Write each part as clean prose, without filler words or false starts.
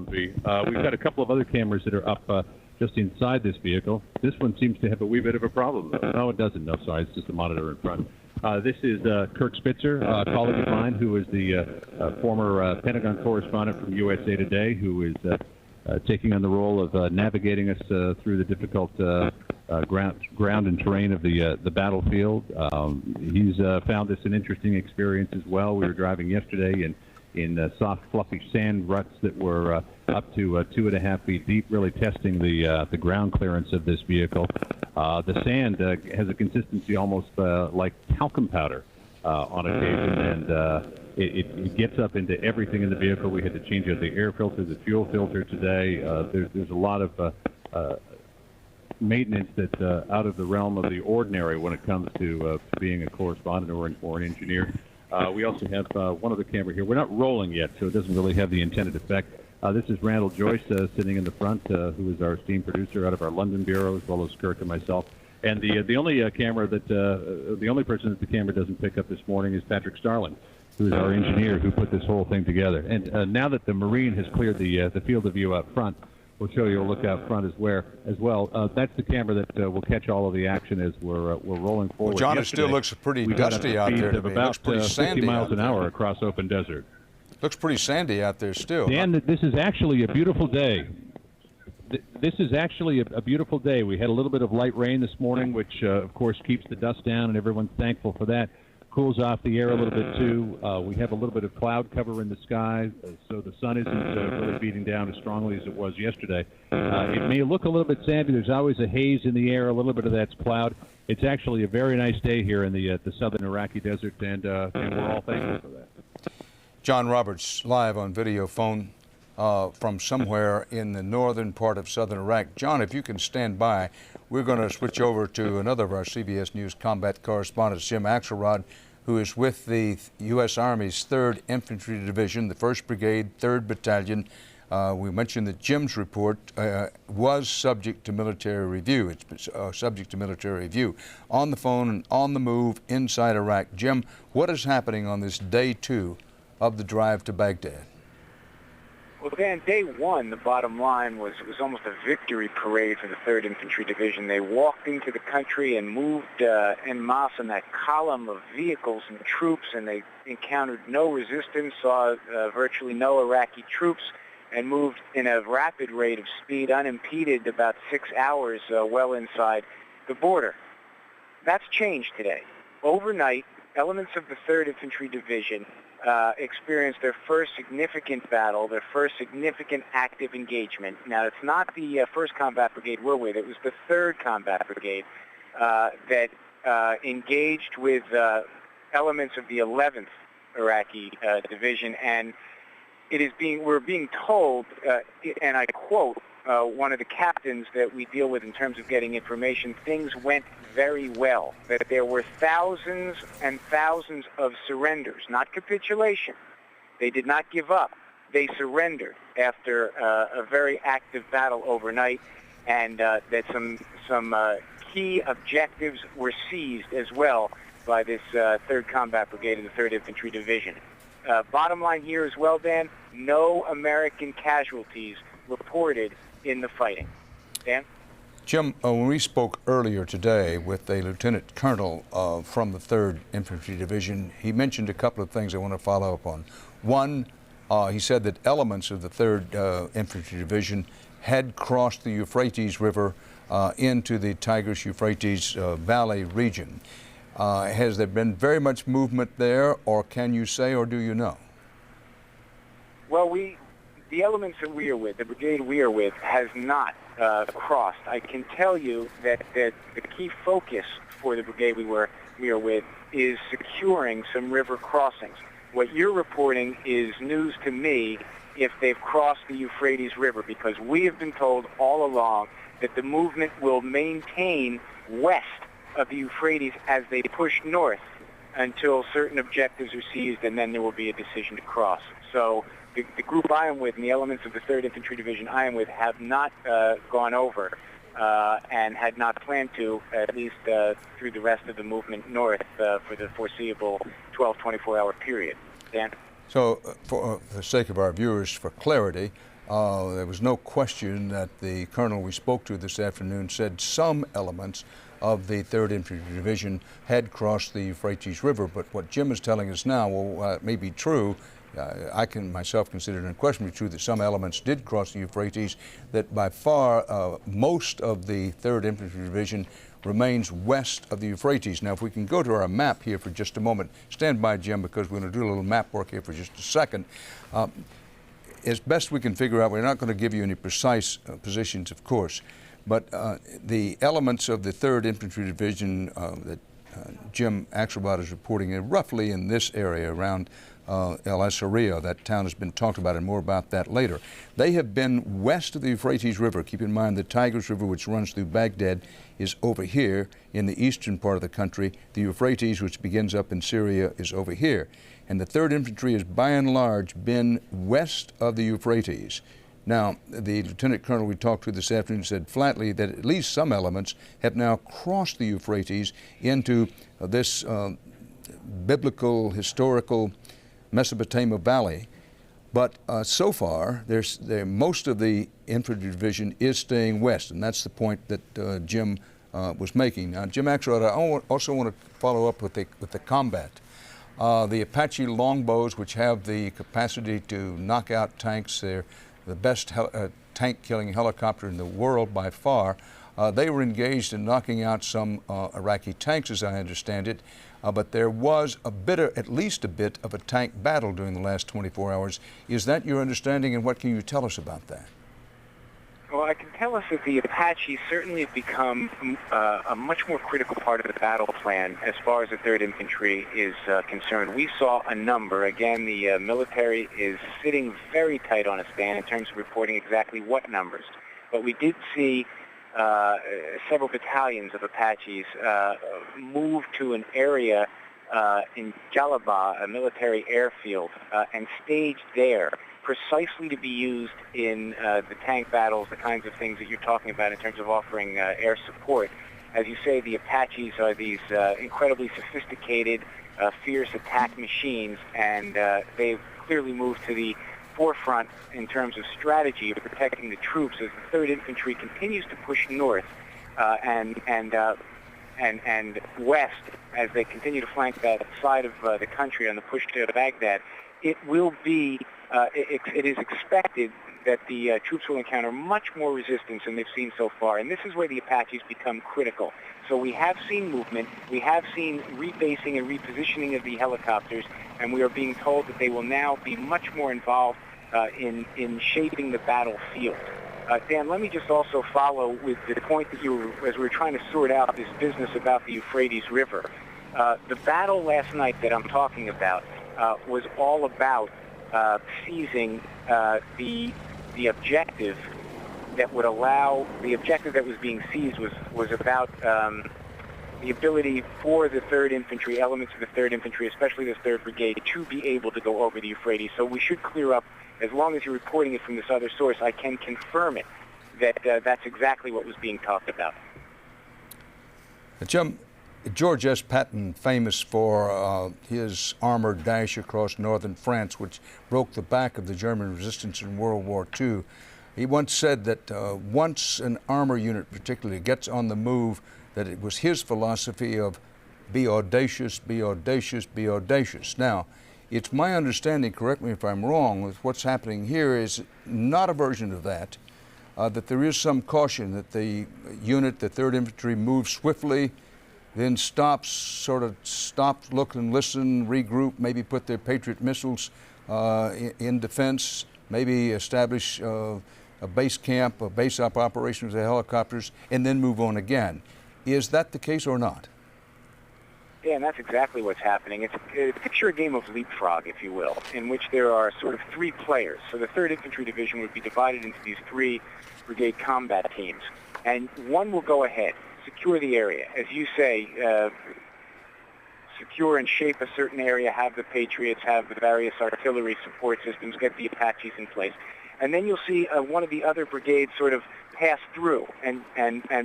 be. We've got a couple of other cameras that are up just inside this vehicle. This one seems to have a wee bit of a problem, though. No, it doesn't. No, sorry, it's just a monitor in front. This is Kirk Spitzer, a colleague of mine, who is the former Pentagon correspondent from USA Today, who is taking on the role of navigating us through the difficult ground and terrain of the battlefield. He's found this an interesting experience as well. We were driving yesterday in soft, fluffy sand ruts that were up to 2.5 feet deep, really testing the ground clearance of this vehicle. The sand has a consistency almost like talcum powder on occasion, and it gets up into everything in the vehicle. We had to change out the air filter, the fuel filter today. There's a lot of maintenance that's out of the realm of the ordinary when it comes to being a correspondent or an engineer. We also have one other camera here. We're not rolling yet, so it doesn't really have the intended effect. This is Randall Joyce sitting in the front, who is our esteemed producer out of our London bureau, as well as Kirk and myself. And the only camera that the only person that the camera doesn't pick up this morning is Patrick Starlin, who is our engineer who put this whole thing together. And now that the Marine has cleared the field of view out front, we'll show you a look out front as well. That's the camera that will catch all of the action as we're rolling forward. Well, John, it still looks pretty dusty out there to me. It looks pretty sandy 50 miles an hour across open desert. Looks pretty sandy out there still. Dan, this is actually a beautiful day. This is actually a beautiful day. We had a little bit of light rain this morning, which, of course, keeps the dust down, and everyone's thankful for that. Cools off the air a little bit, too. We have a little bit of cloud cover in the sky, so the sun isn't really beating down as strongly as it was yesterday. It may look a little bit sandy. There's always a haze in the air. A little bit of that's cloud. It's actually a very nice day here in the southern Iraqi desert, and we're all thankful for that. John Roberts, live on video phone from somewhere in the northern part of southern Iraq. John, if you can stand by, we're going to switch over to another of our CBS News combat correspondents, Jim Axelrod, who is with the U.S. Army's 3rd Infantry Division, the 1st Brigade, 3rd Battalion. We mentioned that Jim's report was subject to military review. It's subject to military review. On the phone and on the move inside Iraq. Jim, what is happening on this day 2 of the drive to Baghdad? Well, Dan, day 1, the bottom line was almost a victory parade for the 3rd Infantry Division. They walked into the country and moved en masse in that column of vehicles and troops, and they encountered no resistance, saw virtually no Iraqi troops, and moved in a rapid rate of speed, unimpeded, about 6 hours well inside the border. That's changed today. Overnight, elements of the 3rd Infantry Division experienced their first significant battle, their first significant active engagement. Now, it's not the 1st Combat Brigade we're with. It was the 3rd Combat Brigade that engaged with elements of the 11th Iraqi Division, and we're being told, and I quote one of the captains that we deal with in terms of getting information, things went very well, that there were thousands and thousands of surrenders, not capitulation. They did not give up. They surrendered after a very active battle overnight, and that some key objectives were seized as well by this 3rd Combat Brigade and the 3rd Infantry Division. Bottom line here as well, Dan, no American casualties reported in the fighting. Dan? Jim, when we spoke earlier today with a lieutenant colonel from the 3rd Infantry Division, he mentioned a couple of things I want to follow up on. One, he said that elements of the 3rd Infantry Division had crossed the Euphrates River into the Tigris-Euphrates Valley region. Has there been very much movement there, or can you say, or do you know? Well, the elements that we are with, the brigade we are with, has not crossed. I can tell you that the key focus for the brigade we are with is securing some river crossings. What you're reporting is news to me if they've crossed the Euphrates River, because we have been told all along that the movement will maintain west of the Euphrates as they push north until certain objectives are seized, and then there will be a decision to cross. So the group I am with and the elements of the 3rd Infantry Division I am with have not gone over and had not planned to, at least through the rest of the movement north for the foreseeable 12, 24-hour period. Dan? So for the sake of our viewers, for clarity, There was no question that the colonel we spoke to this afternoon said some elements of the 3rd Infantry Division had crossed the Euphrates River. But what Jim is telling us now, well, it may be true. I can myself consider it unquestionably true that some elements did cross the Euphrates, that by far most of the 3rd Infantry Division remains west of the Euphrates. Now, if we can go to our map here for just a moment. Stand by, Jim, because we're going to do a little map work here for just a second. As best we can figure out, we're not going to give you any precise positions, of course, but the elements of the 3rd Infantry Division that Jim Axelrod is reporting are roughly in this area around El Asaria. That town has been talked about, and more about that later. They have been west of the Euphrates River. Keep in mind the Tigris River, which runs through Baghdad, is over here in the eastern part of the country. The Euphrates, which begins up in Syria, is over here. And the 3rd Infantry has by and large been west of the Euphrates. Now, the Lieutenant Colonel we talked to this afternoon said flatly that at least some elements have now crossed the Euphrates into this biblical, historical Mesopotamia Valley. But so far, most of the infantry division is staying west, and that's the point that Jim was making. Now, Jim Axelrod, I also want to follow up with the combat. The Apache longbows, which have the capacity to knock out tanks, they're the best tank-killing helicopter in the world by far. They were engaged in knocking out some Iraqi tanks, as I understand it. But there was at least a bit of a tank battle during the last 24 hours. Is that your understanding, and what can you tell us about that? Well, I can tell us that the Apaches certainly have become a much more critical part of the battle plan as far as the 3rd Infantry is concerned. We saw a number. Again, the military is sitting very tight on a stand in terms of reporting exactly what numbers. But we did see several battalions of Apaches move to an area in Jalaba, a military airfield, and staged there precisely to be used in the tank battles, the kinds of things that you're talking about in terms of offering air support. As you say, the Apaches are these incredibly sophisticated, fierce attack machines, and they've clearly moved to the forefront in terms of strategy of protecting the troops as the 3rd Infantry continues to push north and west as they continue to flank that side of the country on the push to Baghdad. It will be, it is expected that the troops will encounter much more resistance than they've seen so far, and this is where the Apaches become critical. So we have seen movement, we have seen rebasing and repositioning of the helicopters, and we are being told that they will now be much more involved in shaping the battlefield. Dan, let me just also follow with the point that as we were trying to sort out this business about the Euphrates River. The battle last night that I'm talking about was all about seizing the objective that would allow, the objective that was being seized was about the ability for the 3rd Infantry, elements of the 3rd Infantry, especially the 3rd Brigade, to be able to go over the Euphrates. So we should clear up, as long as you're reporting it from this other source, I can confirm it, that that's exactly what was being talked about. Jim, George S. Patton, famous for his armored dash across northern France, which broke the back of the German resistance in World War II, he once said that once an armor unit particularly gets on the move, that it was his philosophy of be audacious, be audacious, be audacious. Now, it's my understanding, correct me if I'm wrong, with what's happening here is not a version of that, that there is some caution that the unit, the 3rd Infantry, moves swiftly, then stops, look and listen, regroup, maybe put their Patriot missiles in defense, maybe establish a base camp, a base-up operation with the helicopters, and then move on again. Is that the case or not? Yeah, and that's exactly what's happening. Picture a game of leapfrog, if you will, in which there are sort of 3 players. So the 3rd Infantry Division would be divided into these 3 brigade combat teams, and one will go ahead, secure the area. As you say, secure and shape a certain area, have the Patriots, have the various artillery support systems, get the Apaches in place. And then you'll see one of the other brigades sort of pass through and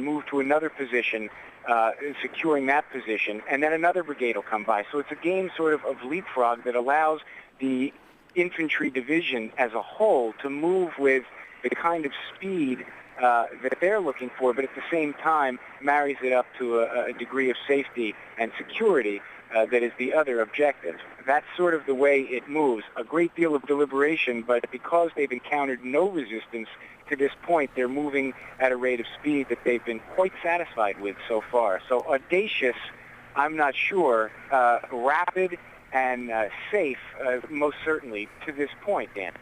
move to another position, securing that position, and then another brigade will come by. So it's a game sort of leapfrog that allows the infantry division as a whole to move with the kind of speed that they're looking for, but at the same time marries it up to a degree of safety and security that is the other objective. That's sort of the way it moves. A great deal of deliberation, but because they've encountered no resistance to this point, they're moving at a rate of speed that they've been quite satisfied with so far. So audacious, I'm not sure. Rapid and safe, most certainly, to this point, Dan.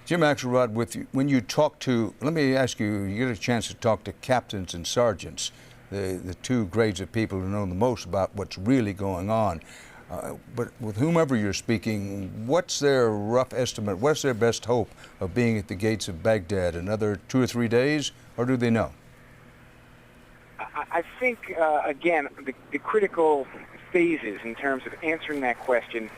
Jim Axelrod, with you, when you talk to, let me ask you, you get a chance to talk to captains and sergeants, the two grades of people who know the most about what's really going on. But with whomever you're speaking, what's their rough estimate? What's their best hope of being at the gates of Baghdad? Another 2 or 3 days, or do they know? I think, again, the critical phases in terms of answering that question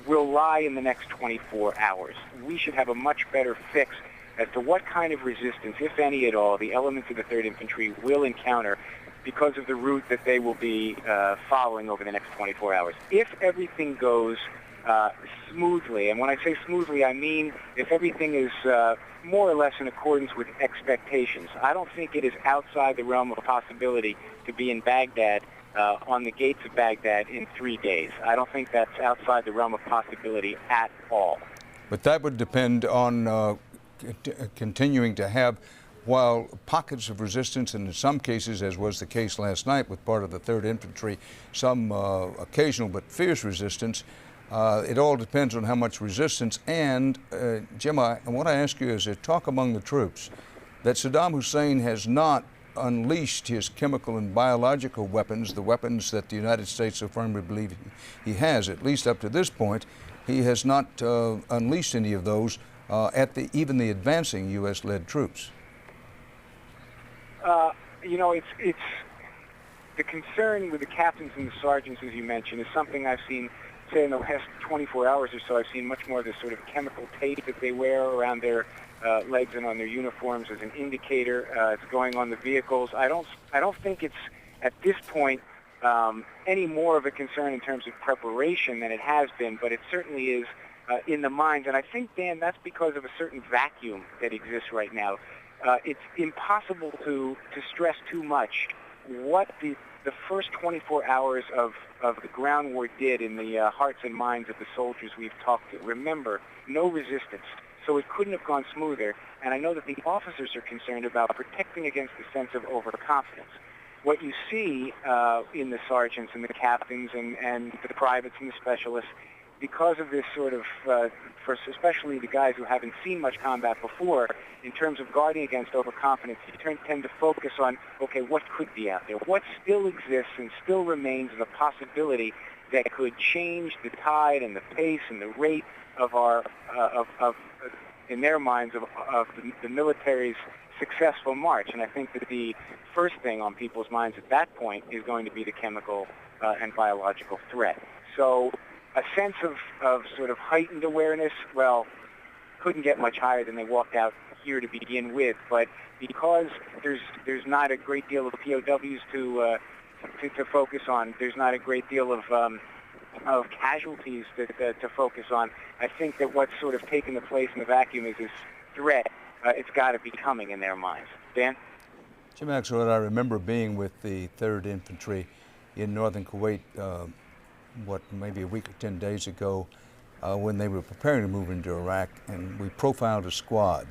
will lie in the next 24 hours. We should have a much better fix as to what kind of resistance, if any at all, the elements of the 3rd Infantry will encounter because of the route that they will be following over the next 24 hours. If everything goes smoothly, and when I say smoothly, I mean if everything is more or less in accordance with expectations. I don't think it is outside the realm of possibility to be in Baghdad on the gates of Baghdad in 3 days. I don't think that's outside the realm of possibility at all. But that would depend on continuing to have, while pockets of resistance, and in some cases, as was the case last night with part of the 3rd Infantry, some occasional but fierce resistance, it all depends on how much resistance. And Jim, I want to ask you, is there talk among the troops that Saddam Hussein has not unleashed his chemical and biological weapons, the weapons that the United States so firmly believe he has, at least up to this point? He has not unleashed any of those at even the advancing U.S.-led troops. You know, it's the concern with the captains and the sergeants, as you mentioned, is something I've seen, say, in the last 24 hours or so. I've seen much more of this sort of chemical tape that they wear around their legs and on their uniforms as an indicator. It's going on the vehicles. I don't think it's at this point any more of a concern in terms of preparation than it has been, but it certainly is in the minds. And I think, Dan, that's because of a certain vacuum that exists right now. It's impossible to stress too much what the first 24 hours of the ground war did in the hearts and minds of the soldiers we've talked to. Remember, no resistance. So it couldn't have gone smoother. And I know that the officers are concerned about protecting against the sense of overconfidence. What you see in the sergeants and the captains and the privates and the specialists, because of this sort of, for especially the guys who haven't seen much combat before, in terms of guarding against overconfidence, you tend to focus on, okay, what could be out there? What still exists and still remains as a possibility that could change the tide and the pace and the rate of our, in their minds, of the military's successful march. And I think that the first thing on people's minds at that point is going to be the chemical and biological threat. So a sense of sort of heightened awareness, well, couldn't get much higher than they walked out here to begin with. But because there's not a great deal of POWs to focus on, there's not a great deal of casualties to focus on, I think that what's sort of taken the place in the vacuum is this threat. It's got to be coming in their minds. Dan? Jim Axelrod, I remember being with the 3rd Infantry in northern Kuwait, maybe a week or 10 days ago, when they were preparing to move into Iraq, and we profiled a squad.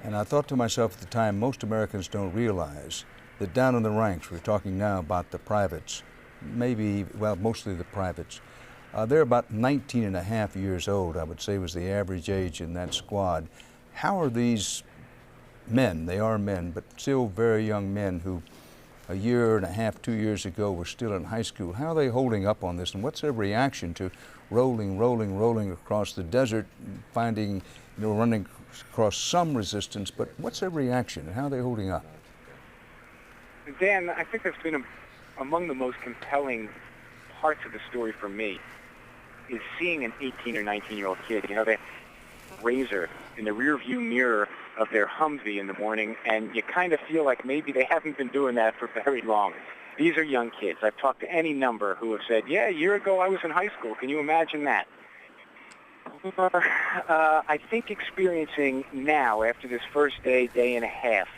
And I thought to myself at the time, most Americans don't realize that down in the ranks, we're talking now about the privates, mostly the privates, they're about 19 and a half years old, I would say was the average age in that squad. How are these men, they are men, but still very young men who a year and a half, 2 years ago were still in high school, how are they holding up on this, and what's their reaction to rolling across the desert, finding, running across some resistance, but what's their reaction and how are they holding up? Dan, I think that's been among the most compelling parts of the story for me, is seeing an 18 or 19-year-old kid, they razor in the rear-view mirror of their Humvee in the morning, and you kind of feel like maybe they haven't been doing that for very long. These are young kids. I've talked to any number who have said, yeah, a year ago I was in high school. Can you imagine that? I think, experiencing now, after this first day, day and a half,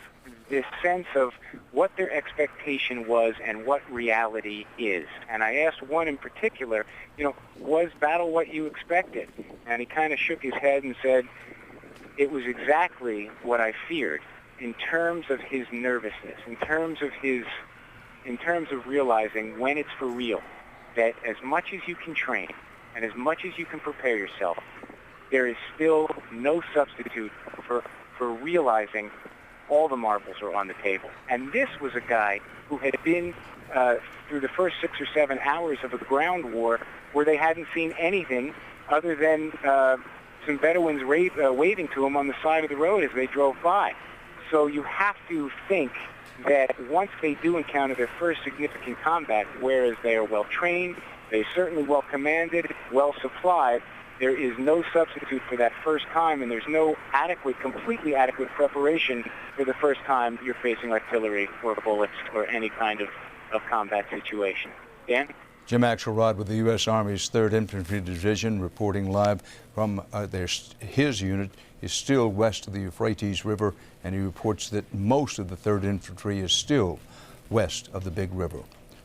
this sense of what their expectation was and what reality is. And I asked one in particular, was battle what you expected? And he kind of shook his head and said, it was exactly what I feared, in terms of his nervousness, in terms of realizing when it's for real, that as much as you can train and as much as you can prepare yourself, there is still no substitute for realizing all the marbles are on the table. And this was a guy who had been through the first 6 or 7 hours of a ground war where they hadn't seen anything other than some Bedouins waving to him on the side of the road as they drove by. So you have to think that once they do encounter their first significant combat, whereas they are well trained, they're certainly well commanded, well supplied, there is no substitute for that first time, and there's no completely adequate preparation for the first time you're facing artillery or bullets or any kind of combat situation. Dan? Jim Axelrod with the U.S. Army's 3rd Infantry Division reporting live from his unit is still west of the Euphrates River, and he reports that most of the 3rd Infantry is still west of the Big River.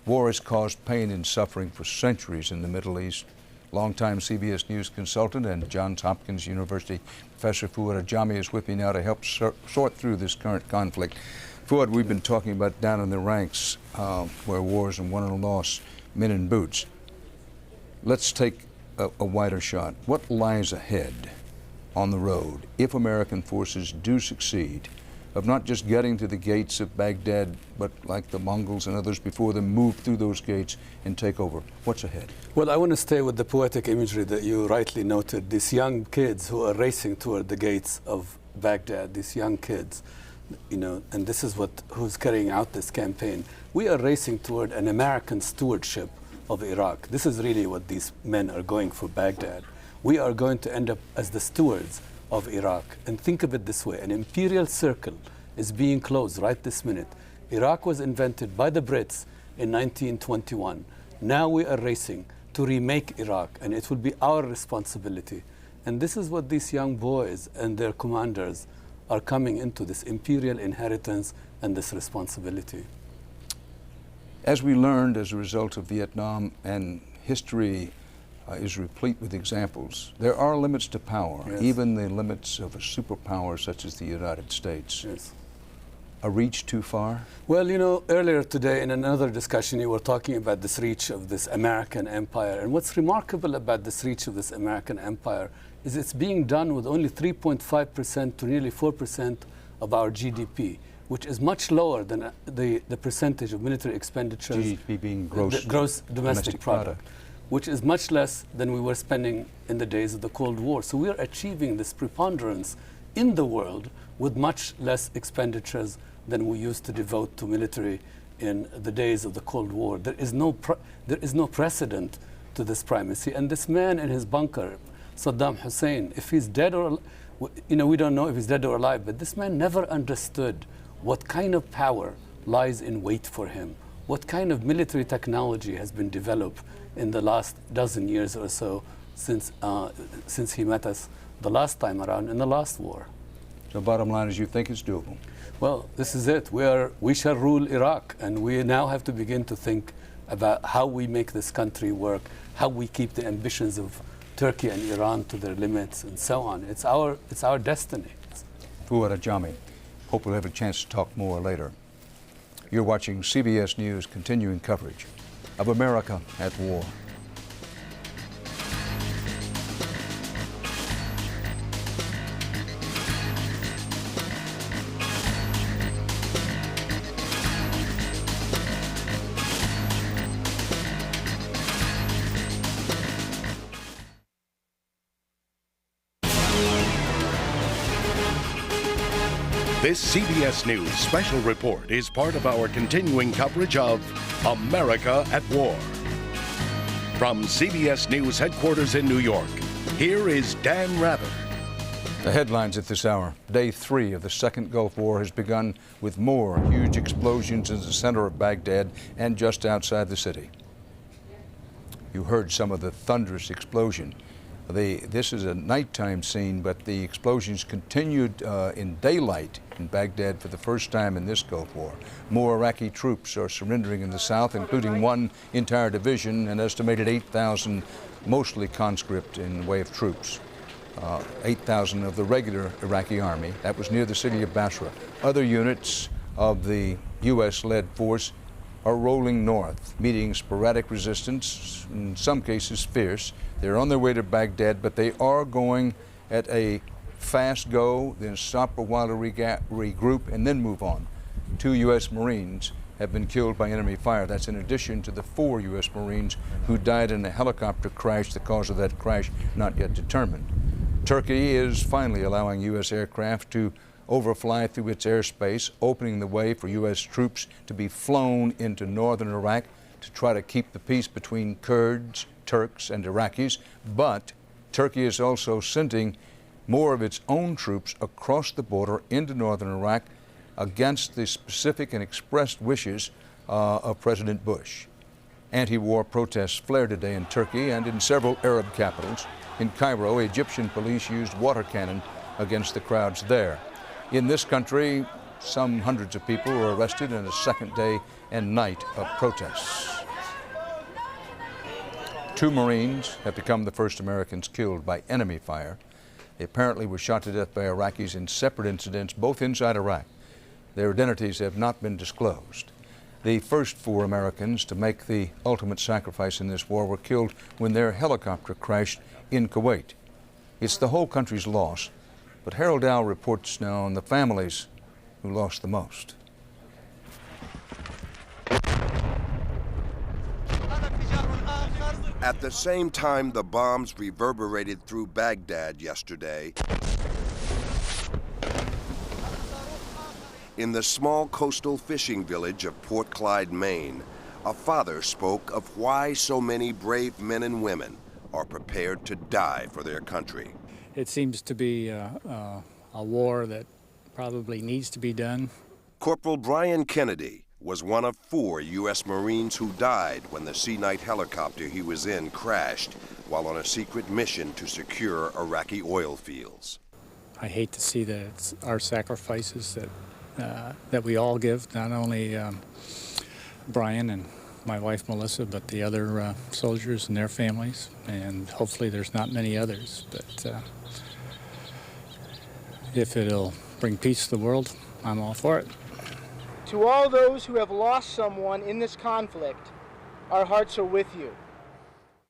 War has caused pain and suffering for centuries in the Middle East. Longtime CBS News consultant and Johns Hopkins University professor Fuad Ajami is with me now to help sort through this current conflict. Fuad, we've been talking about down in the ranks where wars and won and lost, men in boots. Let's take a wider shot. What lies ahead on the road if American forces do succeed of not just getting to the gates of Baghdad, but like the Mongols and others before them, move through those gates and take over? What's ahead? Well, I want to stay with the poetic imagery that you rightly noted. These young kids who are racing toward the gates of Baghdad, these young kids, and this is who's carrying out this campaign. We are racing toward an American stewardship of Iraq. This is really what these men are going for Baghdad. We are going to end up as the stewards of Iraq. And think of it this way, an imperial circle is being closed right this minute. Iraq was invented by the Brits in 1921. Now we are racing to remake Iraq, and it will be our responsibility. And this is what these young boys and their commanders are coming into, this imperial inheritance and this responsibility. As we learned as a result of Vietnam, and history is replete with examples, there are limits to power, yes. Even the limits of a superpower such as the United States. Yes. A reach too far? Well, earlier today in another discussion you were talking about this reach of this American empire. And what's remarkable about this reach of this American empire is it's being done with only 3.5% to nearly 4% of our GDP, which is much lower than the percentage of military expenditures. GDP being gross domestic product, which is much less than we were spending in the days of the Cold War. So we are achieving this preponderance in the world with much less expenditures than we used to devote to military in the days of the Cold War. There is no precedent to this primacy. And this man in his bunker, Saddam Hussein, if he's dead or, we don't know if he's dead or alive, but this man never understood what kind of power lies in wait for him, what kind of military technology has been developed in the last dozen years or so since he met us the last time around in the last war. So bottom line is you think it's doable? Well, this is it. We shall rule Iraq, and we now have to begin to think about how we make this country work, how we keep the ambitions of Turkey and Iran to their limits, and so on. It's our destiny. Fuad Ajami. Hope we'll have a chance to talk more later. You're watching CBS News continuing coverage of America at War. This CBS News special report is part of our continuing coverage of America at War. From CBS News headquarters in New York, here is Dan Rather. The headlines at this hour. Day 3 of the Second Gulf War has begun with more huge explosions in the center of Baghdad and just outside the city. You heard some of the thunderous explosion This is a nighttime scene, but the explosions continued in daylight in Baghdad for the first time in this Gulf War. More Iraqi troops are surrendering in the south, including one entire division, an estimated 8,000, mostly conscript in the way of troops. 8,000 of the regular Iraqi army. That was near the city of Basra. Other units of the U.S.-led force are rolling north, meeting sporadic resistance, in some cases fierce. They're on their way to Baghdad, but they are going at a fast go, then stop a while to regroup, and then move on. 2 U.S. Marines have been killed by enemy fire. That's in addition to the 4 U.S. Marines who died in a helicopter crash. The cause of that crash not yet determined. Turkey is finally allowing U.S. aircraft to overfly through its airspace, opening the way for U.S. troops to be flown into northern Iraq to try to keep the peace between Kurds, Turks, and Iraqis. But Turkey is also sending more of its own troops across the border into northern Iraq against the specific and expressed wishes of President Bush. Anti-war protests flared today in Turkey and in several Arab capitals. In Cairo, Egyptian police used water cannon against the crowds there. In this country, some hundreds of people were arrested in a second day and night of protests. 2 Marines have become the first Americans killed by enemy fire. They apparently were shot to death by Iraqis in separate incidents, both inside Iraq. Their identities have not been disclosed. The first 4 Americans to make the ultimate sacrifice in this war were killed when their helicopter crashed in Kuwait. It's the whole country's loss, but Harold Dow reports now on the families who lost the most. At the same time the bombs reverberated through Baghdad yesterday, in the small coastal fishing village of Port Clyde, Maine, a father spoke of why so many brave men and women are prepared to die for their country. It seems to be a war that probably needs to be done. Corporal Brian Kennedy was one of 4 U.S. Marines who died when the Sea Knight helicopter he was in crashed while on a secret mission to secure Iraqi oil fields. I hate to see that it's our sacrifices that we all give, not only Brian and my wife Melissa, but the other soldiers and their families, and hopefully there's not many others. But if it'll bring peace to the world, I'm all for it. To all those who have lost someone in this conflict, our hearts are with you.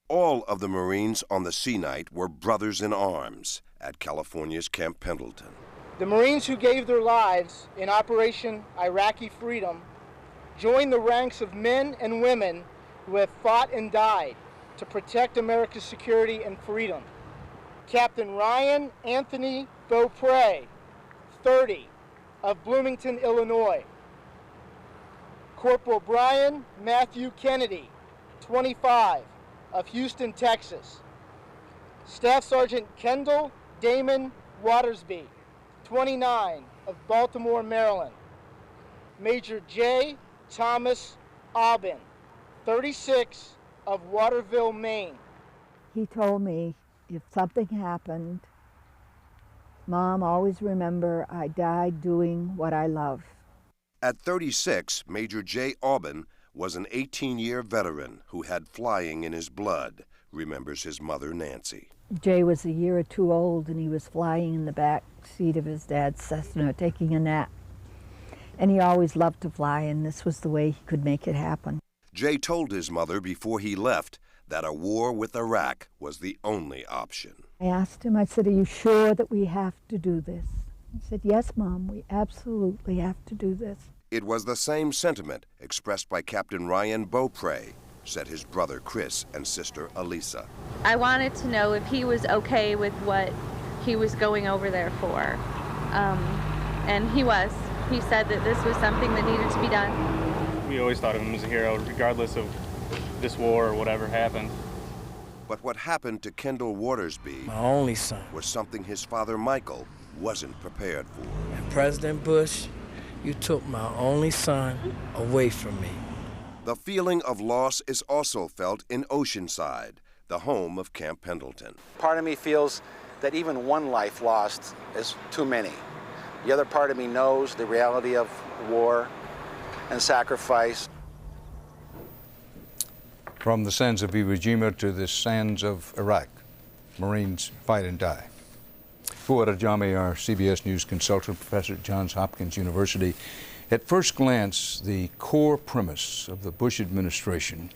All of the Marines on the Sea Knight were brothers in arms at California's Camp Pendleton. The Marines who gave their lives in Operation Iraqi Freedom join the ranks of men and women who have fought and died to protect America's security and freedom. Captain Ryan Anthony Beaupre, 30, of Bloomington, Illinois. Corporal Brian Matthew Kennedy, 25, of Houston, Texas. Staff Sergeant Kendall Damon Watersby, 29, of Baltimore, Maryland. Major J. Thomas Aubin, 36, of Waterville, Maine. He told me if something happened, Mom, always remember I died doing what I love. At 36, Major J. Aubin was an 18-year veteran who had flying in his blood, remembers his mother, Nancy. Jay was a year or 2 old, and he was flying in the back seat of his dad's Cessna, taking a nap. And he always loved to fly, and this was the way he could make it happen. Jay told his mother before he left that a war with Iraq was the only option. I asked him, I said, are you sure that we have to do this? He said, yes, Mom, we absolutely have to do this. It was the same sentiment expressed by Captain Ryan Beaupre, said his brother Chris and sister Elisa. I wanted to know if he was okay with what he was going over there for. And he was. He said that this was something that needed to be done. We always thought of him as a hero, regardless of this war or whatever happened. But what happened to Kendall Watersby, my only son, was something his father Michael wasn't prepared for. And President Bush, you took my only son away from me. The feeling of loss is also felt in Oceanside, the home of Camp Pendleton. Part of me feels that even one life lost is too many. The other part of me knows the reality of war and sacrifice. From the sands of Iwo Jima to the sands of Iraq, Marines fight and die. Fuad Ajami, our CBS News consultant professor at Johns Hopkins University. At first glance, the core premise of the Bush administration,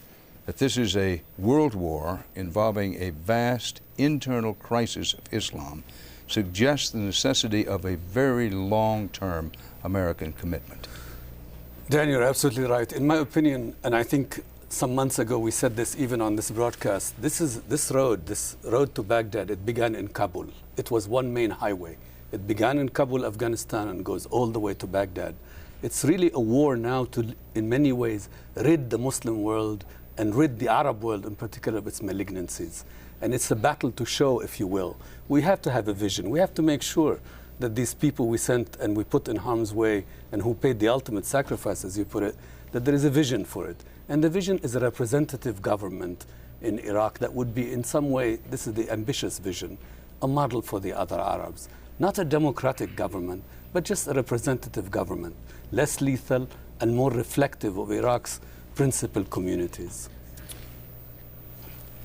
that this is a world war involving a vast internal crisis of Islam, suggests the necessity of a very long-term American commitment. Dan, you're absolutely right. In my opinion, and I think some months ago we said this even on this broadcast, this road to Baghdad, it began in Kabul. It was one main highway. It began in Kabul, Afghanistan, and goes all the way to Baghdad. It's really a war now to, in many ways, rid the Muslim world and rid the Arab world in particular of its malignancies. And it's a battle to show, if you will. We have to have a vision. We have to make sure that these people we sent and we put in harm's way and who paid the ultimate sacrifice, as you put it, that there is a vision for it. And the vision is a representative government in Iraq that would be in some way, this is the ambitious vision, a model for the other Arabs. Not a democratic government, but just a representative government, less lethal and more reflective of Iraq's principal communities.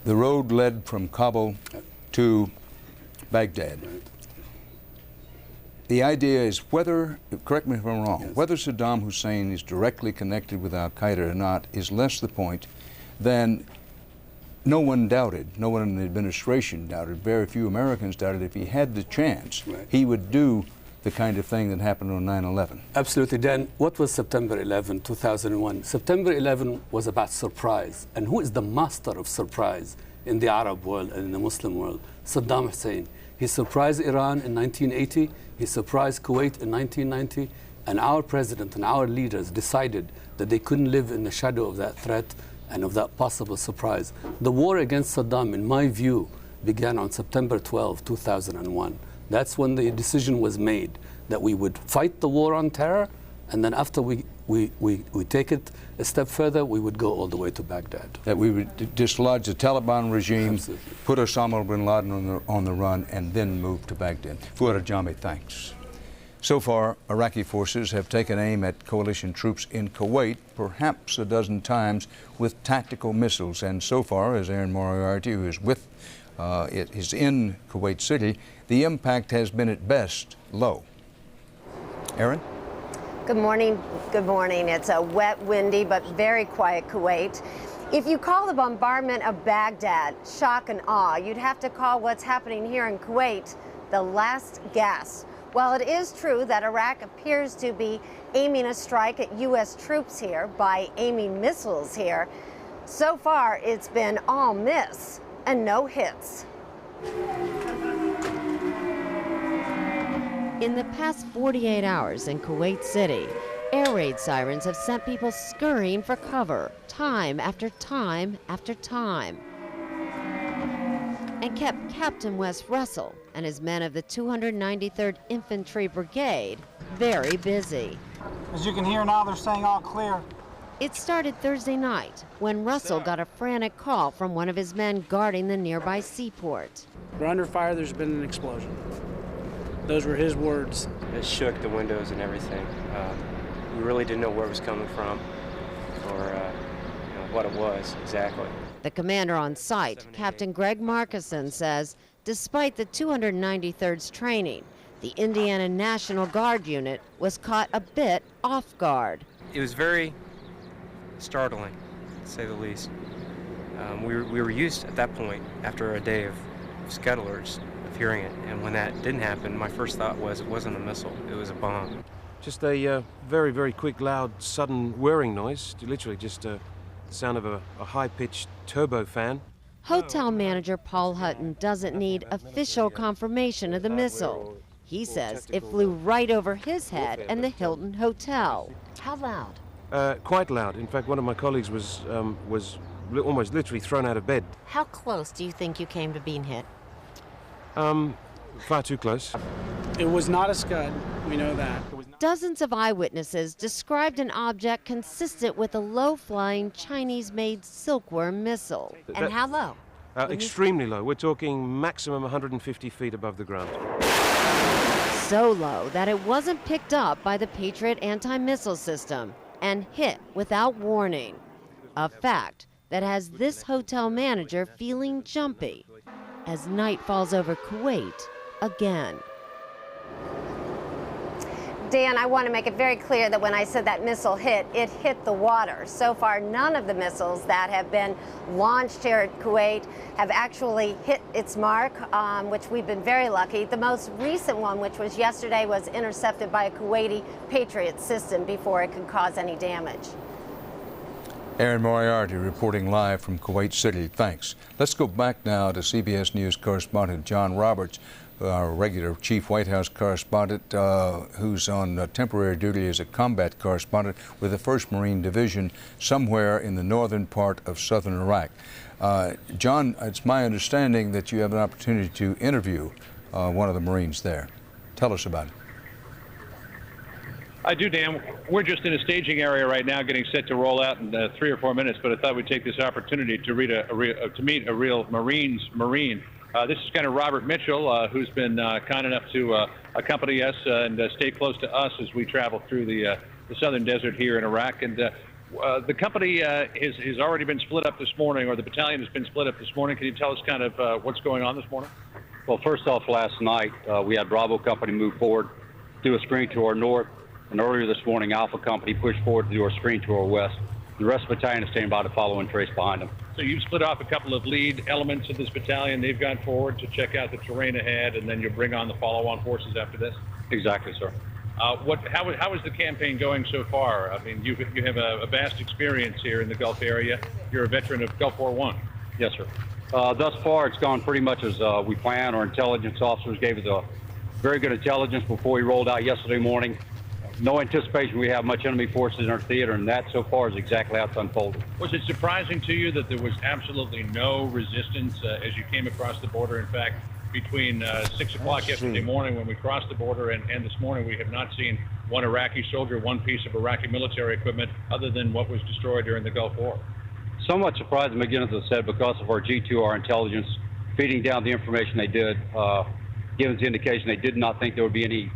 The road led from Kabul to Baghdad. Right. The idea is whether, correct me if I'm wrong, Yes. whether Saddam Hussein is directly connected with al-Qaeda or not is less the point than no one doubted, no one in the administration doubted, very few Americans doubted if he had the chance, Right. he would do the kind of thing that happened on 9/11. Absolutely, Dan. What was September 11, 2001? September 11 was about surprise. And who is the master of surprise in the Arab world and in the Muslim world? Saddam Hussein. He surprised Iran in 1980. He surprised Kuwait in 1990. And our president and our leaders decided that they couldn't live in the shadow of that threat and of that possible surprise. The war against Saddam, in my view, began on September 12, 2001. That's when the decision was made that we would fight the war on terror, and then after we take it a step further, we would go all the way to Baghdad. That we would dislodge the Taliban regime, Absolutely. put Osama bin Laden on the run, and then move to Baghdad. Fuad Ajami, thanks. So far, Iraqi forces have taken aim at coalition troops in Kuwait perhaps a dozen times with tactical missiles. And so far, as Aaron Moriarty, who is is in Kuwait City, the impact has been at best low. Aaron? Good morning. Good morning. It's a wet, windy, but very quiet Kuwait. If you call the bombardment of Baghdad shock and awe, you'd have to call what's happening here in Kuwait the last gasp. While it is true that Iraq appears to be aiming a strike at U.S. troops here by aiming missiles here, so far it's been all miss and no hits. In the past 48 hours in Kuwait City, air raid sirens have sent people scurrying for cover, time after time after time, and kept Captain Wes Russell and his men of the 293rd Infantry Brigade very busy. As you can hear now, they're saying all clear. It started Thursday night when Russell got a frantic call from one of his men guarding the nearby seaport. We're under fire, there's been an explosion. Those were his words. It shook the windows and everything. We really didn't know where it was coming from or what it was exactly. The commander on site, Captain Greg Markison, says despite the 293rd's training, the Indiana National Guard unit was caught a bit off guard. It was very startling, to say the least. We were used at that point, after a day of scud alerts, of hearing it. And when that didn't happen, my first thought was it wasn't a missile, it was a bomb. Just a very, very quick, loud, sudden whirring noise. Literally just the sound of a high-pitched turbo fan. Hotel manager Paul Hutton doesn't need official confirmation of the missile. He says it flew right over his head and the Hilton Hotel. How loud? Quite loud. In fact, one of my colleagues was almost literally thrown out of bed. How close do you think you came to being hit? Far too close. It was not a Scud, we know that. Dozens of eyewitnesses described an object consistent with a low-flying Chinese-made silkworm missile. And how low? Extremely low. We're talking maximum 150 feet above the ground. So low that it wasn't picked up by the Patriot anti-missile system and hit without warning. A fact that has this hotel manager feeling jumpy as night falls over Kuwait again. Dan, I want to make it very clear that when I said that missile hit, it hit the water. So far, none of the missiles that have been launched here at Kuwait have actually hit its mark, which we've been very lucky. The most recent one, which was yesterday, was intercepted by a Kuwaiti Patriot system before it could cause any damage. Aaron Moriarty reporting live from Kuwait City. Thanks. Let's go back now to CBS News correspondent John Roberts, our regular chief White House correspondent, who's on temporary duty as a combat correspondent with the 1st Marine Division somewhere in the northern part of southern Iraq. John, it's my understanding that you have an opportunity to interview one of the Marines there. Tell us about it. I do, Dan. We're just in a staging area right now, getting set to roll out in 3 or 4 minutes. But I thought we'd take this opportunity to meet a real Marine. This is kind of Robert Mitchell, who's been kind enough to accompany us and stay close to us as we travel through the southern desert here in Iraq. And the company has already been split up this morning, or the battalion has been split up this morning. Can you tell us kind of what's going on this morning? Well, first off, last night we had Bravo Company move forward, do a screen to our north. And earlier this morning, Alpha Company pushed forward to do a screen to our west. The rest of the battalion is staying by to follow and trace behind them. So you've split off a couple of lead elements of this battalion. They've gone forward to check out the terrain ahead, and then you'll bring on the follow-on forces after this? Exactly, sir. How is the campaign going so far? I mean, you have a vast experience here in the Gulf area. You're a veteran of Gulf War I. Yes, sir. Thus far, it's gone pretty much as we planned. Our intelligence officers gave us a very good intelligence before we rolled out yesterday morning. No anticipation we have much enemy forces in our theater, and that so far is exactly how it's unfolded. Was it surprising to you that there was absolutely no resistance as you came across the border? In fact, between 6 o'clock yesterday morning when we crossed the border and this morning, we have not seen one Iraqi soldier, one piece of Iraqi military equipment other than what was destroyed during the Gulf War. Somewhat surprising, again, as I said, because of our G2, our intelligence, feeding down the information they did, giving us the indication they did not think there would be any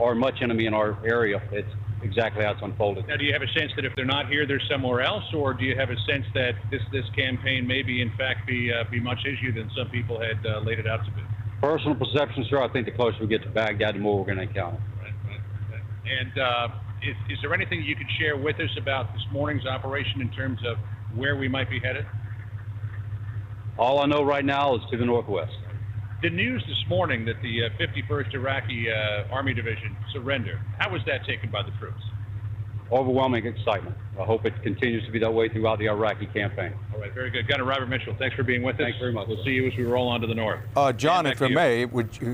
or much enemy in our area. It's exactly how it's unfolded. Now, do you have a sense that if they're not here, they're somewhere else, or do you have a sense that this campaign may be, in fact, be much easier than some people had laid it out to be? Personal perception, sir, I think the closer we get to Baghdad, the more we're going to encounter. Right. And is there anything you could share with us about this morning's operation in terms of where we might be headed? All I know right now is to the northwest. The news this morning that the 51st Iraqi Army Division surrendered, how was that taken by the troops? Overwhelming excitement. I hope it continues to be that way throughout the Iraqi campaign. All right, very good. Gunner Robert Mitchell, thanks for being with us. Thanks very much. We'll see you as we roll on to the north. John, if I may,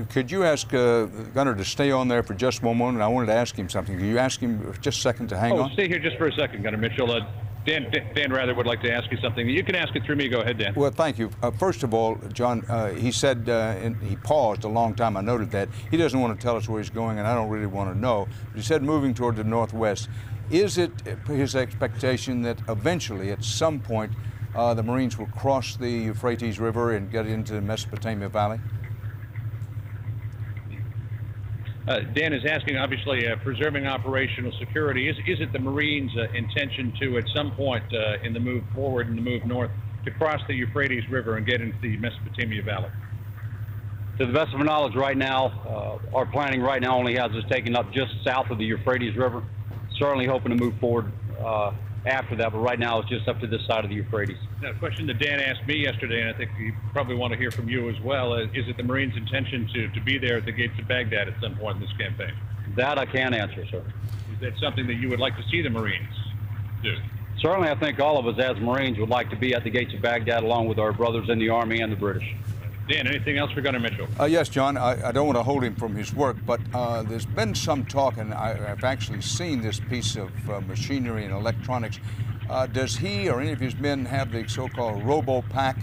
could you ask Gunner to stay on there for just one moment? I wanted to ask him something. Could you ask him just a second to hang on? Stay here just for a second, Gunner Mitchell. Dan Rather would like to ask you something. You can ask it through me. Go ahead, Dan. Well, thank you. First of all, John, he said, and he paused a long time. I noted that. He doesn't want to tell us where he's going, and I don't really want to know. But he said moving toward the northwest. Is it his expectation that eventually, at some point, the Marines will cross the Euphrates River and get into the Mesopotamia Valley? Dan is asking, obviously, preserving operational security. Is it the Marines' intention to, at some point in the move forward and the move north, to cross the Euphrates River and get into the Mesopotamia Valley? To the best of our knowledge right now, our planning right now only has us taking up just south of the Euphrates River. Certainly hoping to move forward after that, but right now it's just up to this side of the Euphrates. Now, a question that Dan asked me yesterday, and I think you probably want to hear from you as well, is it the Marines' intention to be there at the gates of Baghdad at some point in this campaign? That I can't answer, sir. Is that something that you would like to see the Marines do? Certainly, I think all of us as Marines would like to be at the gates of Baghdad along with our brothers in the Army and the British. Dan, anything else for Gunner Mitchell? Yes, John. I don't want to hold him from his work, but there's been some talk, and I've actually seen this piece of machinery and electronics. Does he or any of his men have the so-called robo-pack?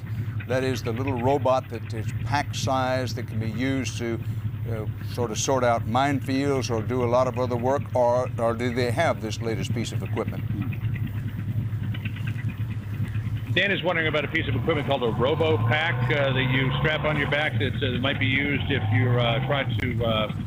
That is the little robot that is pack size that can be used to sort of sort out minefields or do a lot of other work, or do they have this latest piece of equipment? Dan is wondering about a piece of equipment called a robo-pack that you strap on your back that might be used if you're trying to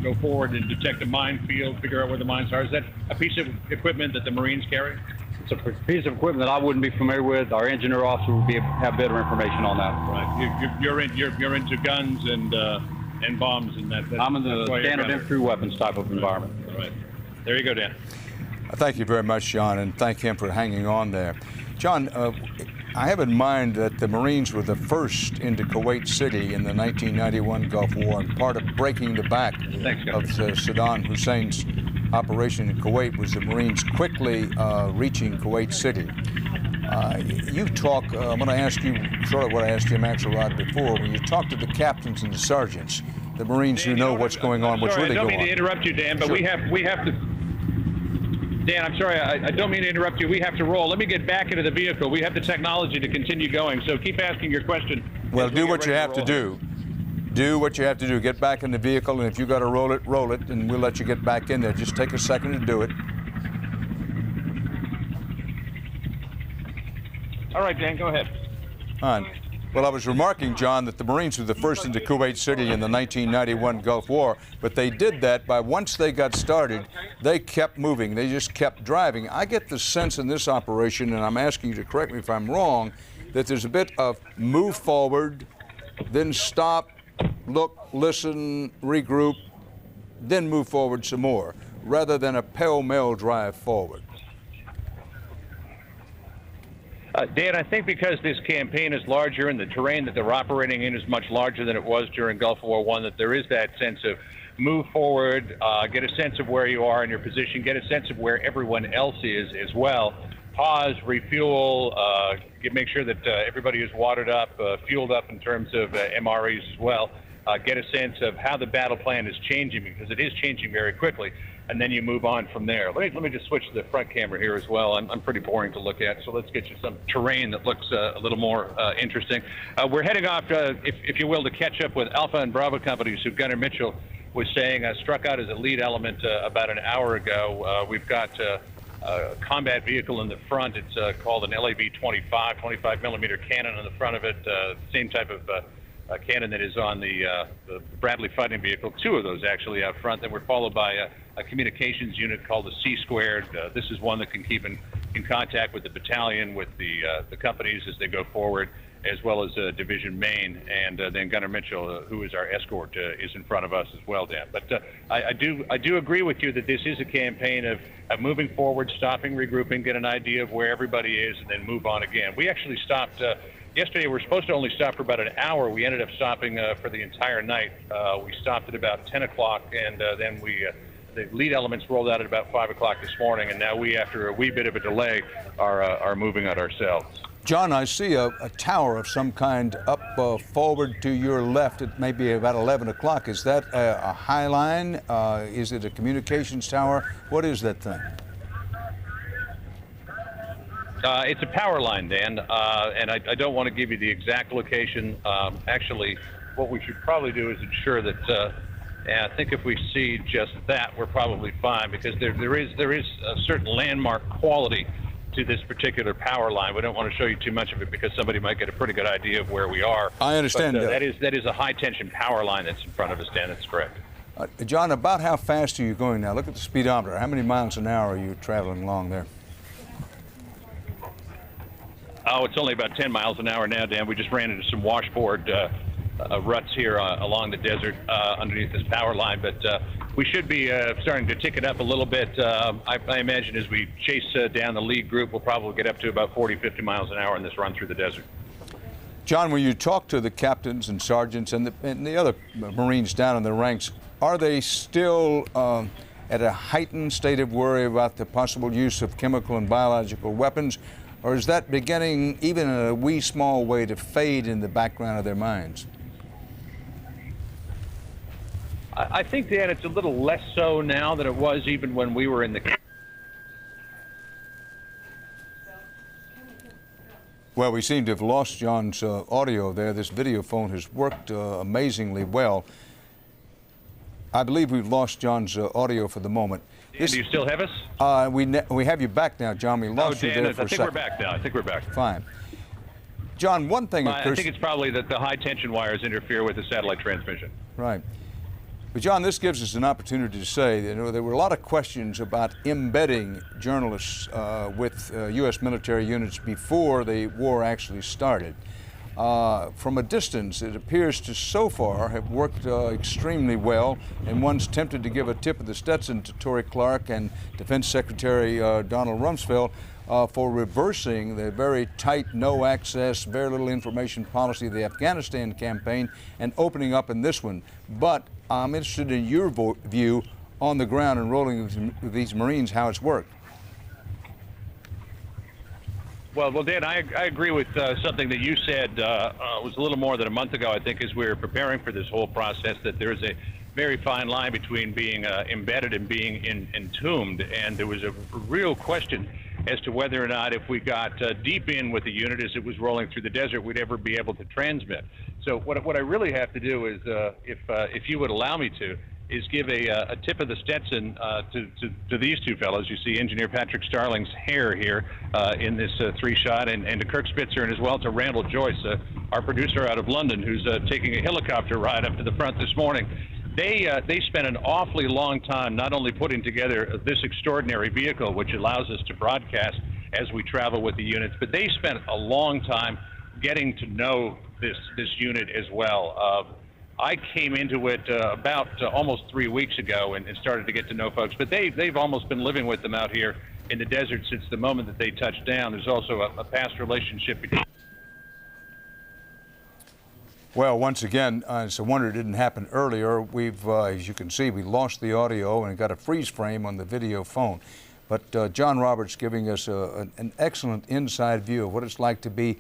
go forward and detect a minefield, figure out where the mines are. Is that a piece of equipment that the Marines carry? It's a piece of equipment that I wouldn't be familiar with. Our engineer officer would have better information on that. Right. You're into guns and bombs and that. I'm in the standard infantry weapons type of environment. Right. There you go, Dan. Thank you very much, John, and thank him for hanging on there. John, I have in mind that the Marines were the first into Kuwait City in the 1991 Gulf War, and part of breaking the back of Saddam Hussein's operation in Kuwait was the Marines quickly reaching Kuwait City. You talk, I'm going to ask you sort of what I asked Jim Axelrod before. When you talk to the captains and the sergeants, the Marines who know what's going on, what's really going on. I don't mean to interrupt you, Dan, but Sure. we have to. Dan, I'm sorry, I don't mean to interrupt you. We have to roll. Let me get back into the vehicle. We have the technology to continue going, so keep asking your question. Well, do what you have to do. Do what you have to do. Get back in the vehicle, and if you got to roll it, and we'll let you get back in there. Just take a second to do it. All right, Dan, go ahead. On. Well, I was remarking, John, that the Marines were the first into Kuwait City in the 1991 Gulf War, but they did that by once they got started, they kept moving. They just kept driving. I get the sense in this operation, and I'm asking you to correct me if I'm wrong, that there's a bit of move forward, then stop, look, listen, regroup, then move forward some more, rather than a pell-mell drive forward. Dan, I think because this campaign is larger and the terrain that they're operating in is much larger than it was during Gulf War I, that there is that sense of move forward, get a sense of where you are in your position, get a sense of where everyone else is as well. Pause, refuel, make sure that everybody is watered up, fueled up in terms of MREs as well. Get a sense of how the battle plan is changing, because it is changing very quickly, and then you move on from there. Let me just switch to the front camera here as well. I'm pretty boring to look at, so let's get you some terrain that looks a little more interesting. We're heading off, if you will, to catch up with Alpha and Bravo companies, who Gunner Mitchell was saying struck out as a lead element about an hour ago. We've got a combat vehicle in the front. It's called an LAV-25, 25-millimeter cannon on the front of it, same type of cannon that is on the Bradley fighting vehicle, two of those actually out front. Then we're followed by a communications unit called the C-Squared. This is one that can keep in contact with the battalion, with the companies as they go forward, as well as Division Main, and then Gunner Mitchell, who is our escort, is in front of us as well, Dan. But I do agree with you that this is a campaign of moving forward, stopping, regrouping, get an idea of where everybody is, and then move on again. We actually stopped. Yesterday, we were supposed to only stop for about an hour. We ended up stopping for the entire night. We stopped at about 10 o'clock, and then the lead elements rolled out at about 5 o'clock this morning, and now we, after a wee bit of a delay, are moving out ourselves. John, I see a tower of some kind up forward to your left at maybe about 11 o'clock. Is that a high line? Is it a communications tower? What is that thing? It's a power line, Dan, and I don't want to give you the exact location. Actually, what we should probably do is ensure that, and I think if we see just that, we're probably fine, because there is a certain landmark quality to this particular power line. We don't want to show you too much of it because somebody might get a pretty good idea of where we are. I understand. But, that is a high-tension power line that's in front of us, Dan. That's correct. John, about how fast are you going now? Look at the speedometer. How many miles an hour are you traveling along there? Oh, it's only about 10 miles an hour now, Dan. We just ran into some washboard ruts here along the desert underneath this power line, but we should be starting to tick it up a little bit. I imagine as we chase down the lead group, we'll probably get up to about 40, 50 miles an hour in this run through the desert. John, when you talk to the captains and sergeants and the other Marines down in the ranks, are they still at a heightened state of worry about the possible use of chemical and biological weapons? Or is that beginning, even in a wee small way, to fade in the background of their minds? I think, Dan, it's a little less so now than it was even when we were in the... Well, we seem to have lost John's audio there. This video phone has worked amazingly well. I believe we've lost John's audio for the moment. Dan, do you still have us? We have you back now, John. We lost you there for a second. I think we're back now. I think we're back. Fine. John, one thing I think it's probably that the high-tension wires interfere with the satellite transmission. Right. But, John, this gives us an opportunity to say that there were a lot of questions about embedding journalists with U.S. military units before the war actually started. From a distance, it appears to so far have worked extremely well, and one's tempted to give a tip of the Stetson to Tory Clark and Defense Secretary Donald Rumsfeld for reversing the very tight, no access, very little information policy of the Afghanistan campaign and opening up in this one. But I'm interested in your view on the ground and rolling with these Marines, how it's worked. Well, Dan, I agree with something that you said was a little more than a month ago, I think, as we were preparing for this whole process, that there is a very fine line between being embedded and being entombed. And there was a real question as to whether or not if we got deep in with the unit as it was rolling through the desert, we'd ever be able to transmit. So what I really have to do is, if you would allow me to, is give a tip of the Stetson to these two fellows. You see Engineer Patrick Starling's hair here in this three-shot, and to Kirk Spitzer, and as well to Randall Joyce, our producer out of London, who's taking a helicopter ride up to the front this morning. They spent an awfully long time not only putting together this extraordinary vehicle, which allows us to broadcast as we travel with the units, but they spent a long time getting to know this unit as well. I came into it about almost 3 weeks ago and started to get to know folks, but they've almost been living with them out here in the desert since the moment that they touched down. There's also a past relationship between. Well, once again, it's a wonder it didn't happen earlier. We've, as you can see, we lost the audio and got a freeze frame on the video phone. But John Roberts giving us an excellent inside view of what it's like to be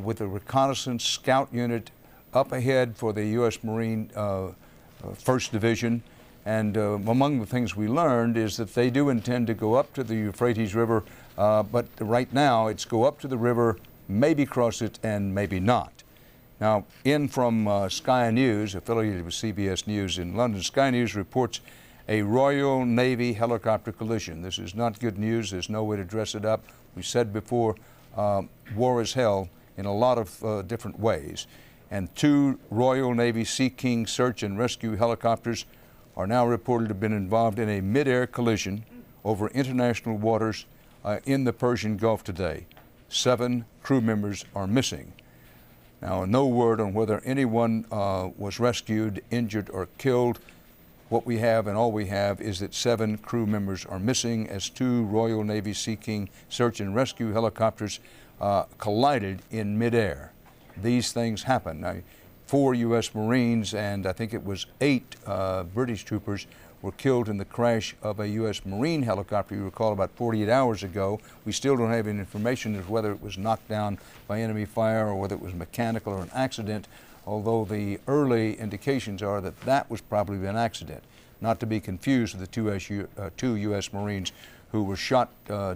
with a reconnaissance scout unit up ahead for the U.S. Marine 1st Division. And among the things we learned is that they do intend to go up to the Euphrates River, but right now it's go up to the river, maybe cross it, and maybe not. Now, in from Sky News, affiliated with CBS News in London, Sky News reports a Royal Navy helicopter collision. This is not good news. There's no way to dress it up. We said before, war is hell in a lot of different ways. And 2 Royal Navy Sea King search and rescue helicopters are now reported to have been involved in a mid-air collision over international waters in the Persian Gulf today. 7 crew members are missing. Now, no word on whether anyone was rescued, injured, or killed. What we have and all we have is that 7 crew members are missing as 2 Royal Navy Sea King search and rescue helicopters collided in midair. These things happen. Now, 4 U.S. Marines and I think it was 8 British troopers were killed in the crash of a U.S. Marine helicopter, you recall, about 48 hours ago. We still don't have any information as whether it was knocked down by enemy fire or whether it was mechanical or an accident, although the early indications are that that was probably an accident, not to be confused with the 2 U.S. Marines who were shot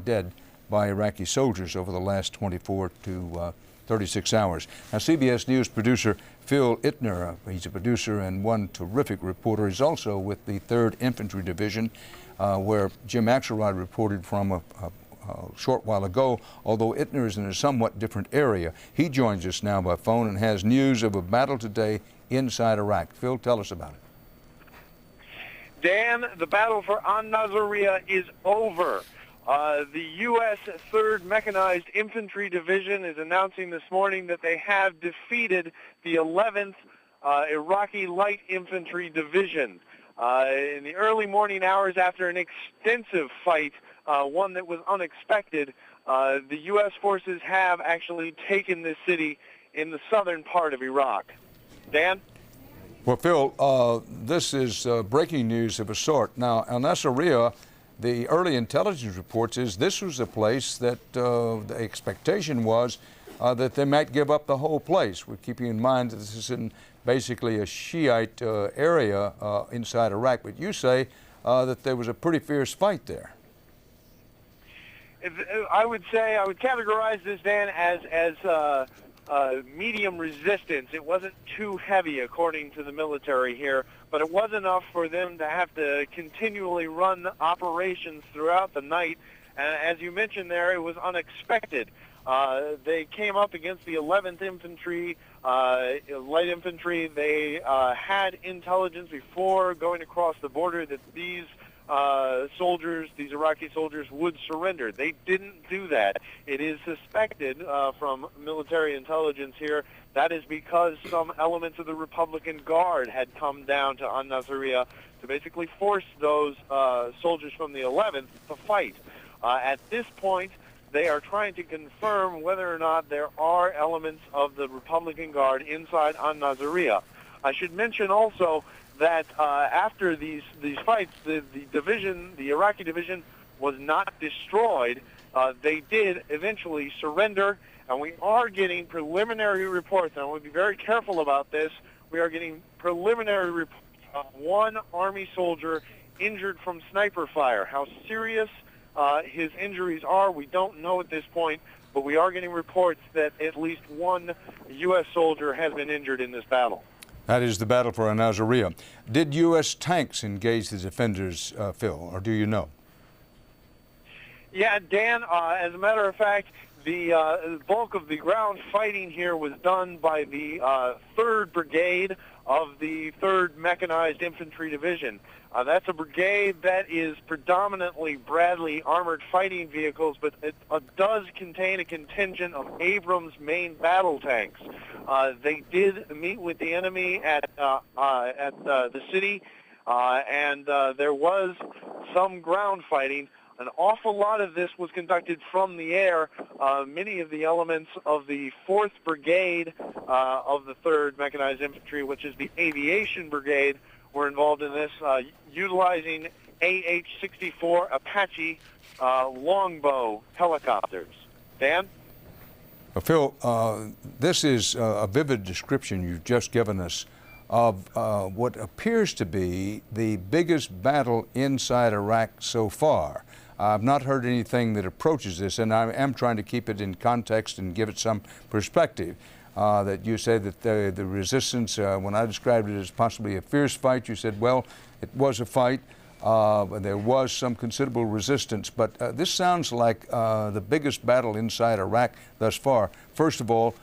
dead by Iraqi soldiers over the last 24 to 36 hours. Now, CBS News producer Phil Ittner, he's a producer and one terrific reporter. He's also with the 3rd Infantry Division, where Jim Axelrod reported from a short while ago, although Ittner is in a somewhat different area. He joins us now by phone and has news of a battle today inside Iraq. Phil, tell us about it. Dan, the battle for An-Nasiriyah is over. The U.S. 3rd Mechanized Infantry Division is announcing this morning that they have defeated the 11th Iraqi Light Infantry Division. In the early morning hours after an extensive fight, one that was unexpected, the U.S. forces have actually taken this city in the southern part of Iraq. Dan? Well, Phil, this is breaking news of a sort. Now, Al-Nasiriyah, the early intelligence reports is this was a place that the expectation was that they might give up the whole place. We're keeping in mind that this is in basically a Shiite area inside Iraq. But you say that there was a pretty fierce fight there. I would categorize this, Dan, as medium resistance. It wasn't too heavy, according to the military here, but it was enough for them to have to continually run operations throughout the night. And as you mentioned there, it was unexpected. They came up against the 11th Infantry, Light Infantry. They had intelligence before going across the border that these soldiers, these Iraqi soldiers, would surrender. They didn't do that. It is suspected from military intelligence here that is because some elements of the Republican Guard had come down to An-Nasiriyah to basically force those soldiers from the 11th to fight. At this point, they are trying to confirm whether or not there are elements of the Republican Guard inside An-Nasiriyah. I should mention also that after these fights, the division, the Iraqi division, was not destroyed. They did eventually surrender, and we are getting preliminary reports, and I want to be very careful about this. We are getting preliminary reports of one Army soldier injured from sniper fire. How serious his injuries are, we don't know at this point, but we are getting reports that at least one U.S. soldier has been injured in this battle. That is the battle for An-Nasiriyah. Did U.S. tanks engage the defenders, Phil, or do you know? Yeah, Dan, as a matter of fact, the bulk of the ground fighting here was done by the 3rd Brigade of the 3rd Mechanized Infantry Division. That's a brigade that is predominantly Bradley armored fighting vehicles, but it does contain a contingent of Abrams main battle tanks. They did meet with the enemy at the city, and there was some ground fighting. An awful lot of this was conducted from the air. Many of the elements of the 4th Brigade of the 3rd Mechanized Infantry, which is the Aviation Brigade, were involved in this, utilizing AH-64 Apache longbow helicopters. Dan? Phil, this is a vivid description you've just given us of what appears to be the biggest battle inside Iraq so far. I've not heard anything that approaches this, and I am trying to keep it in context and give it some perspective. That you say that the resistance, when I described it as possibly a fierce fight, you said, well, it was a fight. There was some considerable resistance, but this sounds like the biggest battle inside Iraq thus far. First of all,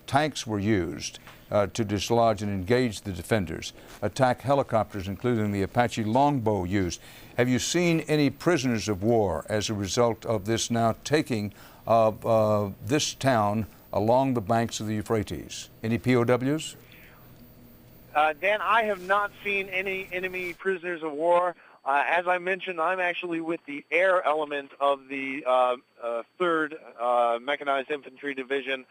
tanks were used to dislodge and engage the defenders. Attack helicopters, including the Apache longbow, used. Have you seen any prisoners of war as a result of this now taking of this town along the banks of the Euphrates? Any POWs? Dan, I have not seen any enemy prisoners of war. As I mentioned, I'm actually with the air element of the 3rd Mechanized Infantry Division,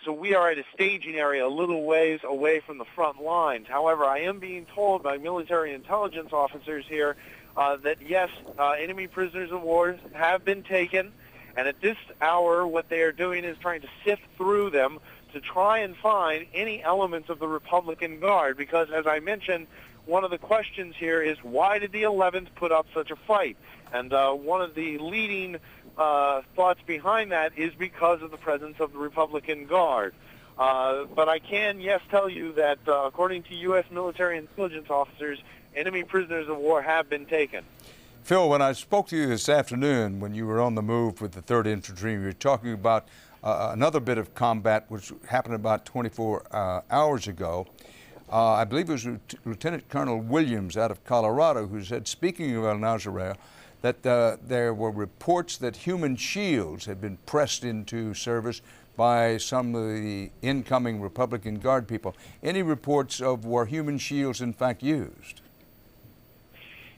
so we are at a staging area a little ways away from the front lines. However, I am being told by military intelligence officers here that, yes, enemy prisoners of war have been taken, and at this hour what they are doing is trying to sift through them to try and find any elements of the Republican Guard, because, as I mentioned, one of the questions here is, why did the 11th put up such a fight? And one of the leading thoughts behind that is because of the presence of the Republican Guard. But I can, yes, tell you that according to U.S. military intelligence officers, enemy prisoners of war have been taken. Phil, when I spoke to you this afternoon when you were on the move with the 3rd Infantry, we were talking about another bit of combat which happened about 24 hours ago. I believe it was Lieutenant Colonel Williams out of Colorado who said, speaking of Al-Nasiriyah, that there were reports that human shields had been pressed into service by some of the incoming Republican Guard people. Any reports of were human shields in fact used?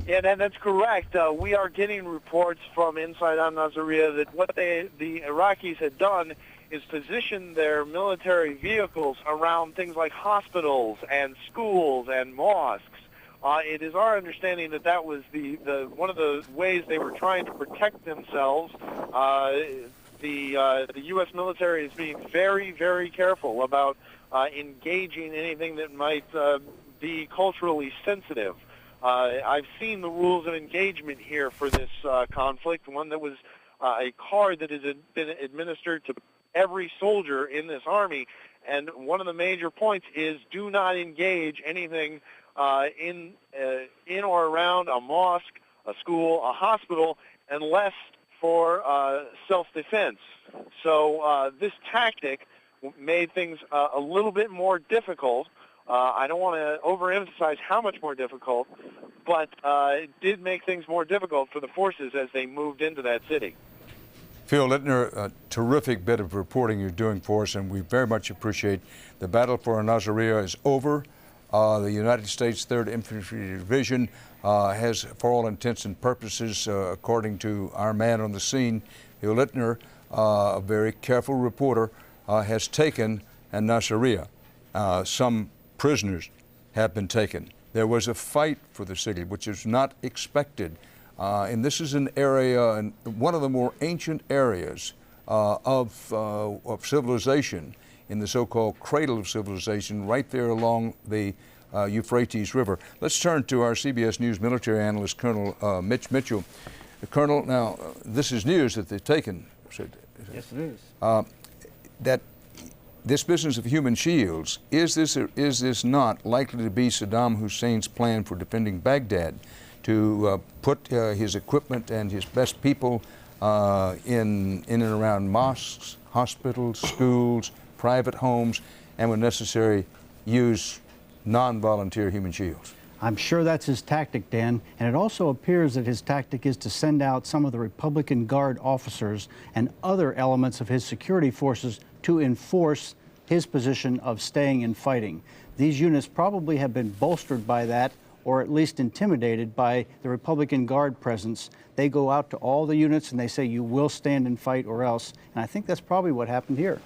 Yeah, that's correct. We are getting reports from inside An-Nasiriyah that what the Iraqis had done is position their military vehicles around things like hospitals and schools and mosques. It is our understanding that that was the one of the ways they were trying to protect themselves. The U.S. military is being very, very careful about engaging anything that might be culturally sensitive. I've seen the rules of engagement here for this conflict, one that was a card that has been administered to every soldier in this army, and one of the major points is do not engage anything in or around a mosque, a school, a hospital, unless for self-defense. So this tactic made things a little bit more difficult. I don't want to overemphasize how much more difficult, but it did make things more difficult for the forces as they moved into that city. Phil Littner, a terrific bit of reporting you're doing for us, and we very much appreciate. The battle for Nasiriyah is over. The United States 3rd Infantry Division has, for all intents and purposes, according to our man on the scene, Phil Littner, a very careful reporter, has taken Nasiriyah. Some prisoners have been taken. There was a fight for the city, which is not expected. And this is an area, and one of the more ancient areas of civilization, in the so-called cradle of civilization, right there along the Euphrates River. Let's turn to our CBS News military analyst, Colonel Mitch Mitchell. Colonel, now this is news that they've taken. Yes, it is. That this business of human shields, is this or is this not likely to be Saddam Hussein's plan for defending Baghdad, to put his equipment and his best people in and around mosques, hospitals, schools, private homes, and when necessary, use non-volunteer human shields? I'm sure that's his tactic, Dan, and it also appears that his tactic is to send out some of the Republican Guard officers and other elements of his security forces to enforce his position of staying and fighting. These units probably have been bolstered by that, or at least intimidated by the Republican Guard presence. They go out to all the units and they say, you will stand and fight or else. And I think that's probably what happened here.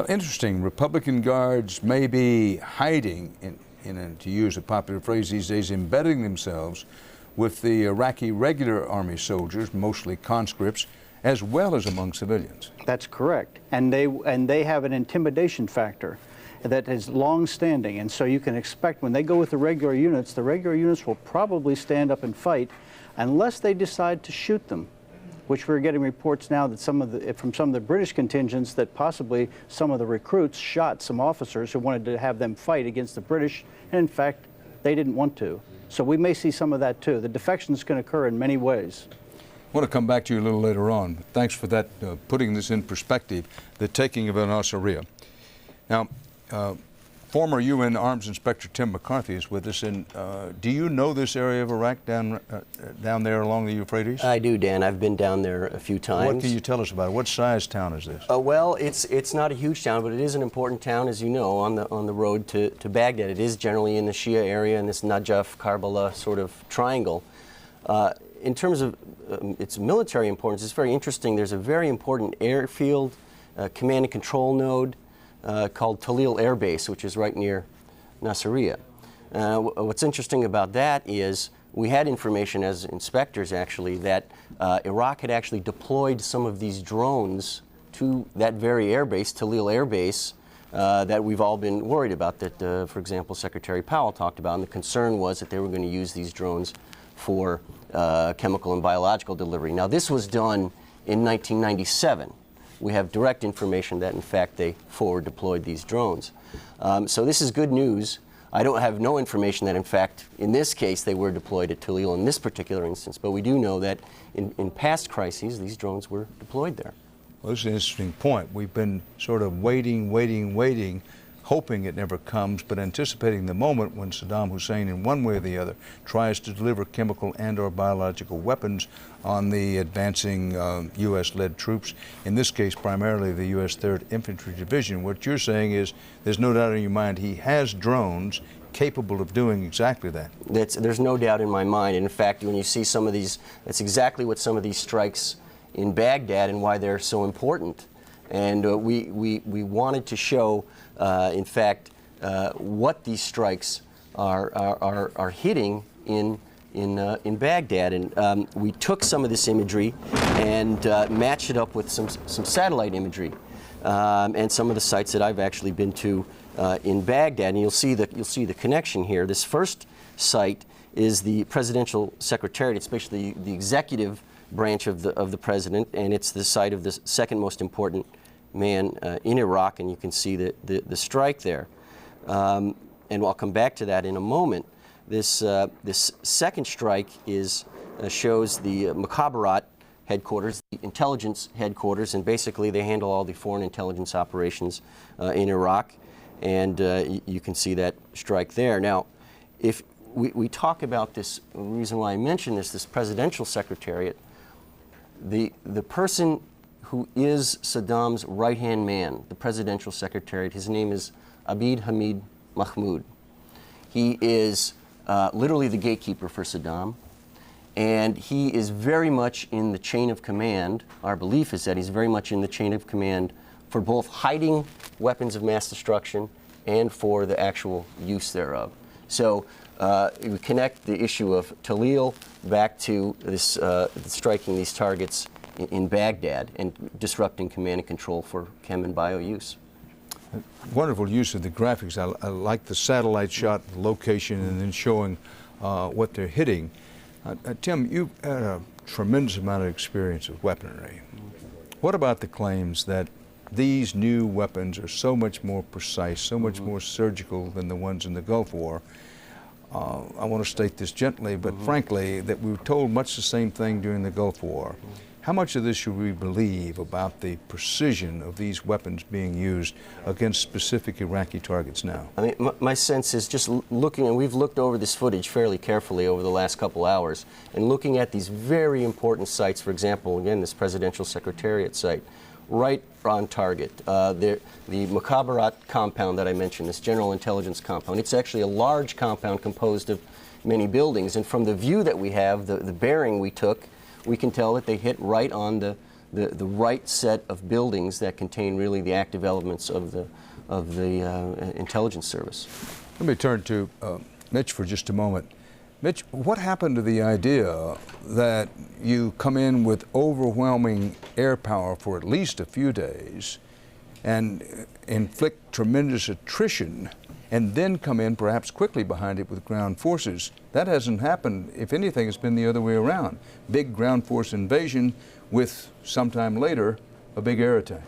Interesting. Republican Guards may be hiding, to use a popular phrase these days, embedding themselves with the Iraqi regular army soldiers, mostly conscripts, as well as among civilians. That's correct. And they have an intimidation factor that is long-standing, and so you can expect when they go with the regular units will probably stand up and fight unless they decide to shoot them, which we're getting reports now that from some of the British contingents that possibly some of the recruits shot some officers who wanted to have them fight against the British, and in fact, they didn't want to. So we may see some of that too. The defection is going to occur in many ways. I want to come back to you a little later on. Thanks for that, putting this in perspective, the taking of Nasiriyah. Now, former UN Arms Inspector Tim McCarthy is with us, and do you know this area of Iraq down there along the Euphrates? I do, Dan. I've been down there a few times. What can you tell us about it? What size town is this? Well, it's not a huge town, but it is an important town, as you know, on the road to Baghdad. It is generally in the Shia area, in this Najaf, Karbala sort of triangle. In terms of its military importance, it's very interesting. There's a very important airfield, command and control node, called Talil Air Base, which is right near Nasiriyah. What's interesting about that is we had information as inspectors, actually, that Iraq had actually deployed some of these drones to that very airbase, Talil Air Base, that we've all been worried about, that, for example, Secretary Powell talked about, and the concern was that they were going to use these drones for chemical and biological delivery. Now, this was done in 1997. We have direct information that, in fact, they forward deployed these drones. So this is good news. I don't have no information that, in fact, in this case, they were deployed at Talil in this particular instance, but we do know that in past crises, these drones were deployed there. Well, this is an interesting point. We've been sort of waiting, hoping it never comes, but anticipating the moment when Saddam Hussein, in one way or the other, tries to deliver chemical and/or biological weapons on the advancing U.S.-led troops, in this case primarily the U.S. 3rd Infantry Division. What you're saying is there's no doubt in your mind he has drones capable of doing exactly that. There's no doubt in my mind. And in fact, when you see some of these, that's exactly what some of these strikes in Baghdad and why they're so important. And we wanted to show, in fact, what these strikes are hitting in Baghdad. And we took some of this imagery and matched it up with some satellite imagery and some of the sites that I've actually been to in Baghdad. And you'll see the connection here. This first site is the presidential secretariat. It's basically the executive branch of the president, and it's the site of the second most important man in Iraq, and you can see the strike there. And I'll come back to that in a moment. This second strike shows the Mukhabarat headquarters, the intelligence headquarters, and basically they handle all the foreign intelligence operations in Iraq, and you can see that strike there. Now, if we talk about this, the reason why I mention this presidential secretariat, the person who is Saddam's right-hand man, the presidential secretariat, his name is Abid Hamid Mahmoud. He is literally the gatekeeper for Saddam, and he is very much in the chain of command. Our belief is that he's very much in the chain of command for both hiding weapons of mass destruction and for the actual use thereof. So we connect the issue of Talil back to this striking these targets in Baghdad and disrupting command and control for chem and bio use. Wonderful use of the graphics. I like the satellite shot, the location, and then showing what they're hitting. Tim, you've had a tremendous amount of experience with weaponry. What about the claims that these new weapons are so much more precise, so much more surgical than the ones in the Gulf War? I want to state this gently, but frankly, that we were told much the same thing during the Gulf War. How much of this should we believe about the precision of these weapons being used against specific Iraqi targets now? I mean, my sense is just looking, and we've looked over this footage fairly carefully over the last couple hours, and looking at these very important sites, for example, again, this presidential secretariat site, right on target. The Mukhabarat compound that I mentioned, this general intelligence compound, it's actually a large compound composed of many buildings, and from the view that we have, the bearing we took, we can tell that they hit right on the right set of buildings that contain really the active elements of the intelligence service. Let me turn to Mitch for just a moment. Mitch, what happened to the idea that you come in with overwhelming air power for at least a few days and inflict tremendous attrition and then come in perhaps quickly behind it with ground forces? That hasn't happened. If anything, it's been the other way around. Big ground force invasion with, sometime later, a big air attack.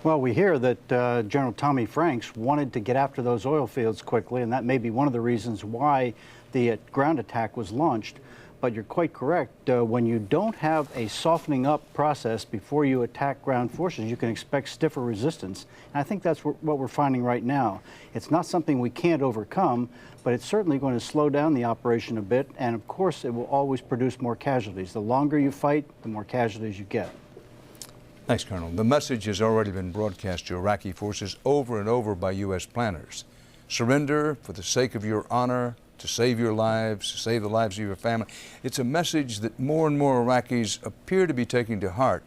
Well, we hear that General Tommy Franks wanted to get after those oil fields quickly, and that may be one of the reasons why the ground attack was launched. But you're quite correct. When you don't have a softening up process before you attack ground forces, you can expect stiffer resistance. And I think that's what we're finding right now. It's not something we can't overcome, but it's certainly going to slow down the operation a bit. And of course, it will always produce more casualties. The longer you fight, the more casualties you get. Thanks, Colonel. The message has already been broadcast to Iraqi forces over and over by U.S. planners. Surrender for the sake of your honor, to save your lives, to save the lives of your family. It's a message that more and more Iraqis appear to be taking to heart.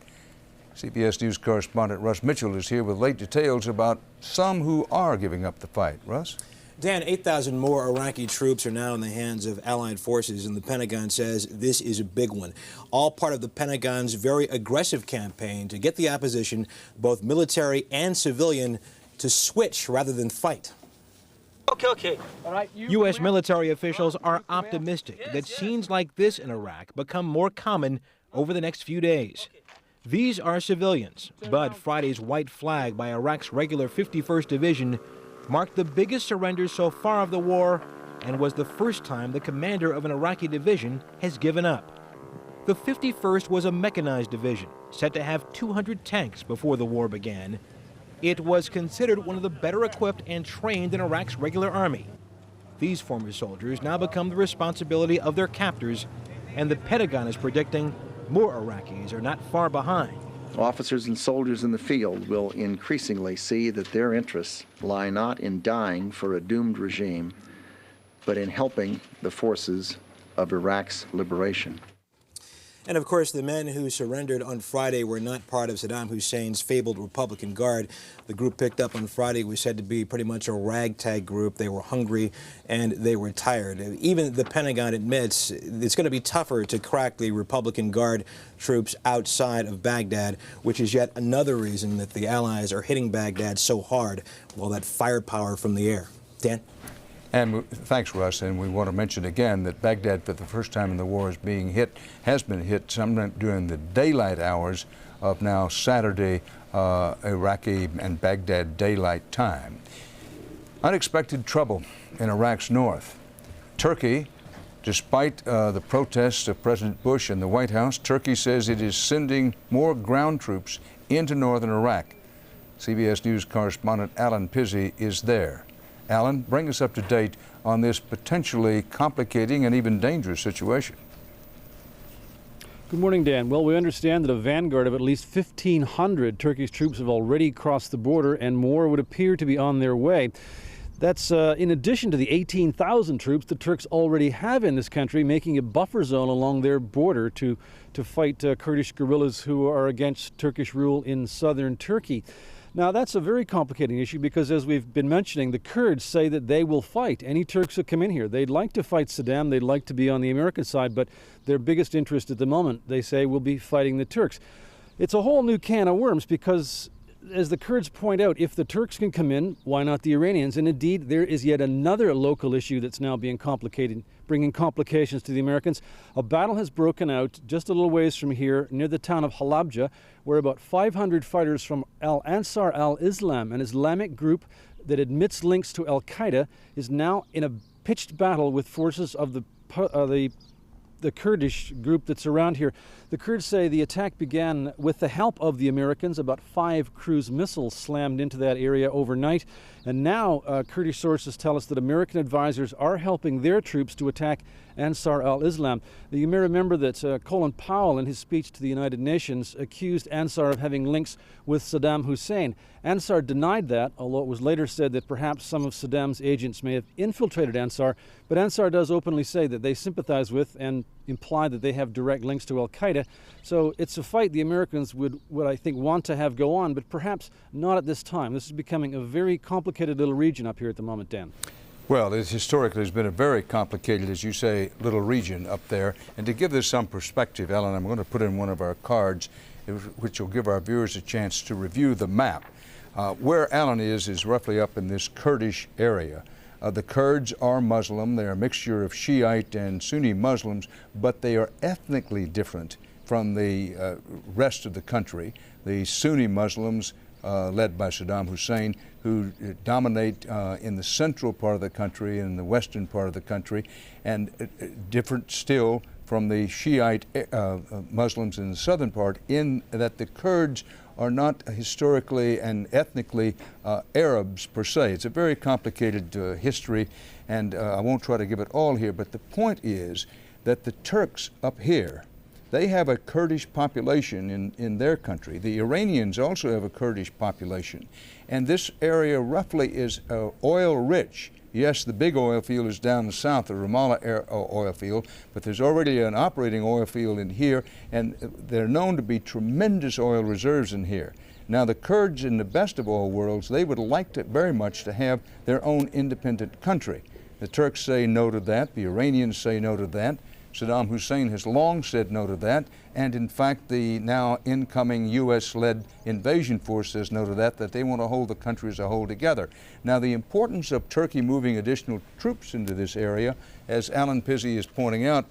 CBS News correspondent Russ Mitchell is here with late details about some who are giving up the fight. Russ? Dan, 8,000 more Iraqi troops are now in the hands of Allied forces, and the Pentagon says this is a big one. All part of the Pentagon's very aggressive campaign to get the opposition, both military and civilian, to switch rather than fight. Okay. All right, U.S. military officials are optimistic that scenes like this in Iraq become more common over the next few days. These are civilians, but Friday's white flag by Iraq's regular 51st Division marked the biggest surrender so far of the war and was the first time the commander of an Iraqi division has given up. The 51st was a mechanized division, set to have 200 tanks before the war began. It was considered one of the better equipped and trained in Iraq's regular army. These former soldiers now become the responsibility of their captors, and the Pentagon is predicting more Iraqis are not far behind. Officers and soldiers in the field will increasingly see that their interests lie not in dying for a doomed regime, but in helping the forces of Iraq's liberation. And of course, the men who surrendered on Friday were not part of Saddam Hussein's fabled Republican Guard. The group picked up on Friday was said to be pretty much a ragtag group. They were hungry and they were tired. Even the Pentagon admits it's going to be tougher to crack the Republican Guard troops outside of Baghdad, which is yet another reason that the Allies are hitting Baghdad so hard with all that firepower from the air. Dan? And thanks, Russ. And we want to mention again that Baghdad, for the first time in the war, has been hit sometime during the daylight hours of now Saturday, Iraqi and Baghdad daylight time. Unexpected trouble in Iraq's north. Turkey Despite the protests of President Bush and the White House, Turkey says it is sending more ground troops into northern Iraq. CBS News correspondent Alan Pizzi is there. Alan, bring us up to date on this potentially complicating and even dangerous situation. Good morning, Dan. Well, we understand that a vanguard of at least 1,500 Turkish troops have already crossed the border, and more would appear to be on their way. That's in addition to the 18,000 troops the Turks already have in this country, making a buffer zone along their border to fight Kurdish guerrillas who are against Turkish rule in southern Turkey. Now, that's a very complicating issue because, as we've been mentioning, the Kurds say that they will fight any Turks that come in here. They'd like to fight Saddam. They'd like to be on the American side, but their biggest interest at the moment, they say, will be fighting the Turks. It's a whole new can of worms because, as the Kurds point out, if the Turks can come in, why not the Iranians? And indeed, there is yet another local issue that's now being complicated, bringing complications to the Americans. A battle has broken out just a little ways from here near the town of Halabja, where about 500 fighters from Ansar al-Islam, an Islamic group that admits links to al-Qaeda, is now in a pitched battle with forces of the Kurdish group that's around here. The Kurds say the attack began with the help of the Americans. About 5 cruise missiles slammed into that area overnight. And now Kurdish sources tell us that American advisors are helping their troops to attack Ansar al-Islam. You may remember that Colin Powell, in his speech to the United Nations, accused Ansar of having links with Saddam Hussein. Ansar denied that, although it was later said that perhaps some of Saddam's agents may have infiltrated Ansar. But Ansar does openly say that they sympathize with and imply that they have direct links to al-Qaeda. So it's a fight the Americans would I think, want to have go on, but perhaps not at this time. This is becoming a very complicated little region up here at the moment, Dan. Well, it historically has been a very complicated, as you say, little region up there. And to give this some perspective, Ellen, I'm going to put in one of our cards, which will give our viewers a chance to review the map. Where Alan is roughly up in this Kurdish area. The Kurds are Muslim. They're a mixture of Shiite and Sunni Muslims, but they are ethnically different from the rest of the country. The Sunni Muslims, led by Saddam Hussein, who dominate in the central part of the country and the western part of the country, and different still from the Shiite Muslims in the southern part, in that the Kurds are not historically and ethnically Arabs per se. It's a very complicated history, and I won't try to give it all here, but the point is that the Turks up here, they have a Kurdish population in their country. The Iranians also have a Kurdish population, and this area roughly is oil rich. Yes, the big oil field is down the south, the Ramallah oil field, but there's already an operating oil field in here, and they're known to be tremendous oil reserves in here. Now, the Kurds, in the best of all worlds, they would like to very much to have their own independent country. The Turks say no to that. The Iranians say no to that. Saddam Hussein has long said no to that, and in fact the now incoming U.S.-led invasion force says no to that, that they want to hold the country as a whole together. Now, the importance of Turkey moving additional troops into this area, as Alan Pizzi is pointing out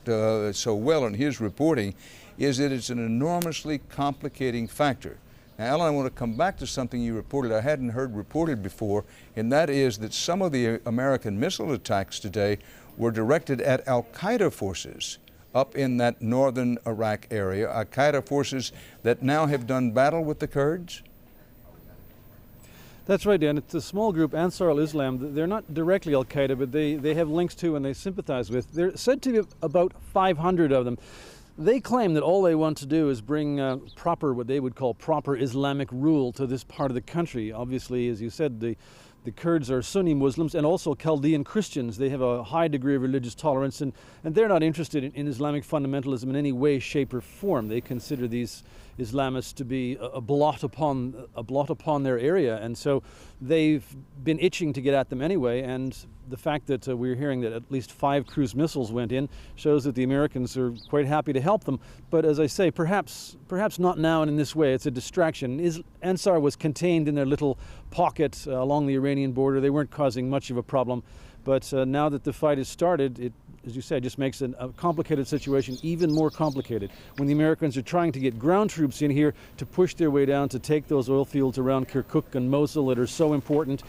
so well in his reporting, is that it's an enormously complicating factor. Now, Alan, I want to come back to something you reported I hadn't heard reported before, and that is that some of the American missile attacks today were directed at al-Qaeda forces up in that northern Iraq area, al-Qaeda forces that now have done battle with the Kurds? That's right, Dan. It's a small group, Ansar al-Islam. They're not directly al-Qaeda, but they have links to and they sympathize with. They're said to be about 500 of them. They claim that all they want to do is bring what they would call proper Islamic rule to this part of the country. Obviously, as you said, the Kurds are Sunni Muslims and also Chaldean Christians. They have a high degree of religious tolerance, and they're not interested in Islamic fundamentalism in any way, shape, or form. They consider these Islamists to be a blot upon their area, and so they've been itching to get at them anyway. And the fact that we're hearing that at least 5 cruise missiles went in shows that the Americans are quite happy to help them. But as I say, perhaps not now and in this way. It's a distraction. Ansar was contained in their little pocket along the Iranian border. They weren't causing much of a problem. But now that the fight has started, it, as you said, just makes a complicated situation even more complicated. When the Americans are trying to get ground troops in here to push their way down to take those oil fields around Kirkuk and Mosul that are so important,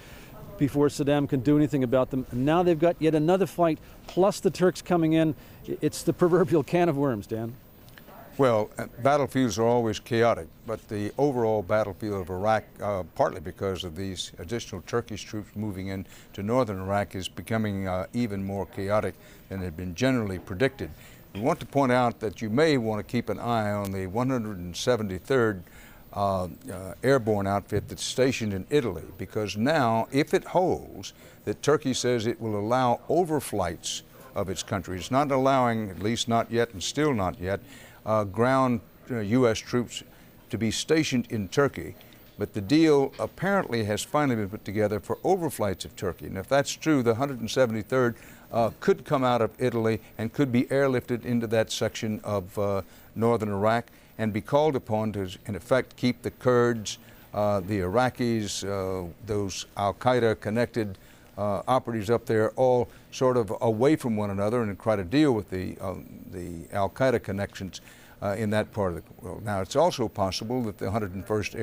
before Saddam can do anything about them. And now they've got yet another fight, plus the Turks coming in. It's the proverbial can of worms, Dan. Well, battlefields are always chaotic, but the overall battlefield of Iraq, partly because of these additional Turkish troops moving into northern Iraq, is becoming even more chaotic than had been generally predicted. We want to point out that you may want to keep an eye on the 173rd airborne outfit that's stationed in Italy, because now, if it holds, that Turkey says it will allow overflights of its country. It's not allowing, at least not yet and still not yet, ground U.S. troops to be stationed in Turkey, but the deal apparently has finally been put together for overflights of Turkey. And if that's true, the 173rd could come out of Italy and could be airlifted into that section of northern Iraq and be called upon to, in effect, keep the Kurds, the Iraqis, those al-Qaeda connected operatives up there all sort of away from one another and try to deal with the al-Qaeda connections in that part of the world. Now, it's also possible that the 101st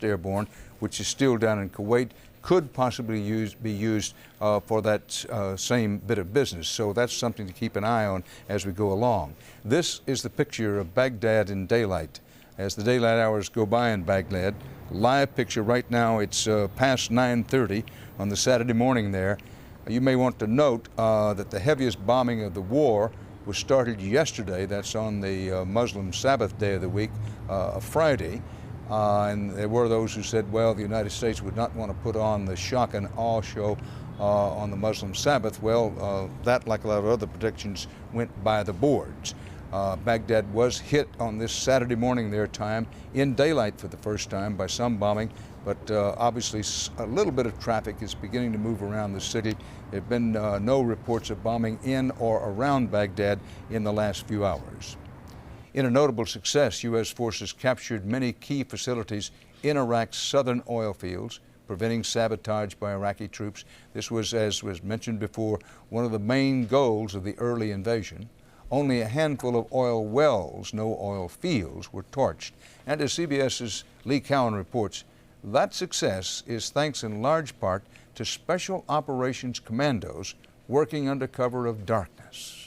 Airborne, which is still down in Kuwait, could possibly be used for that same bit of business. So that's something to keep an eye on as we go along. This is the picture of Baghdad in daylight. As the daylight hours go by in Baghdad, live picture right now, it's past 9:30 on the Saturday morning there. You may want to note that the heaviest bombing of the war was started yesterday. That's on the Muslim Sabbath day of the week, Friday. And there were those who said, well, the United States would not want to put on the shock and awe show on the Muslim Sabbath. Well, that, like a lot of other predictions, went by the boards. Baghdad was hit on this Saturday morning their time in daylight for the first time by some bombing, but obviously a little bit of traffic is beginning to move around the city. There have been no reports of bombing in or around Baghdad in the last few hours. In a notable success, U.S. forces captured many key facilities in Iraq's southern oil fields, preventing sabotage by Iraqi troops. This was, as was mentioned before, one of the main goals of the early invasion. Only a handful of oil wells, no oil fields, were torched. And as CBS's Lee Cowan reports, that success is thanks in large part to Special Operations Commandos working under cover of darkness.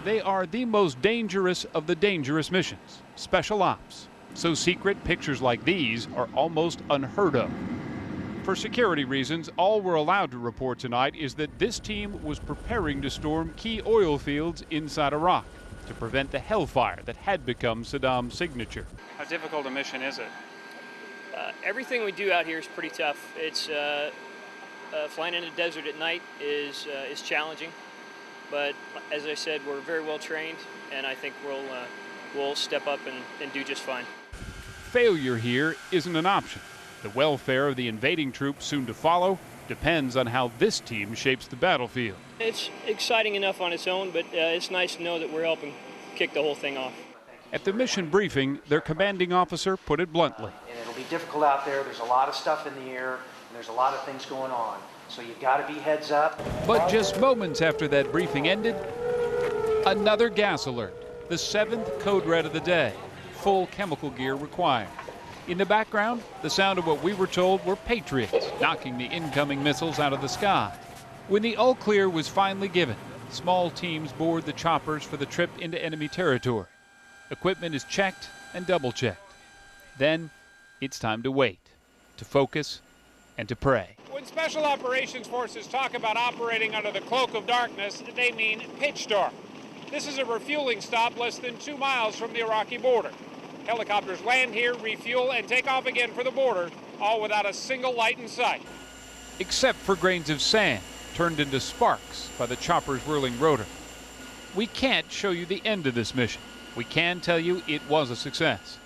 They are the most dangerous of the dangerous missions, special ops. So secret, pictures like these are almost unheard of. For security reasons, all we're allowed to report tonight is that this team was preparing to storm key oil fields inside Iraq to prevent the hellfire that had become Saddam's signature. How difficult a mission is it? Everything we do out here is pretty tough. It's flying in the desert at night is challenging. But as I said, we're very well trained, and I think we'll step up and do just fine. Failure here isn't an option. The welfare of the invading troops soon to follow depends on how this team shapes the battlefield. It's exciting enough on its own, but it's nice to know that we're helping kick the whole thing off. At the mission briefing, their commanding officer put it bluntly. And it'll be difficult out there. There's a lot of stuff in the air, and there's a lot of things going on. So you've got to be heads up. But just moments after that briefing ended, another gas alert, the 7th code red of the day, full chemical gear required. In the background, the sound of what we were told were Patriots knocking the incoming missiles out of the sky. When the all clear was finally given, small teams board the choppers for the trip into enemy territory. Equipment is checked and double-checked. Then it's time to wait, to focus, and to pray. When Special Operations Forces talk about operating under the cloak of darkness, they mean pitch dark. This is a refueling stop less than 2 miles from the Iraqi border. Helicopters land here, refuel, and take off again for the border, all without a single light in sight. Except for grains of sand turned into sparks by the chopper's whirling rotor. We can't show you the end of this mission. We can tell you it was a success.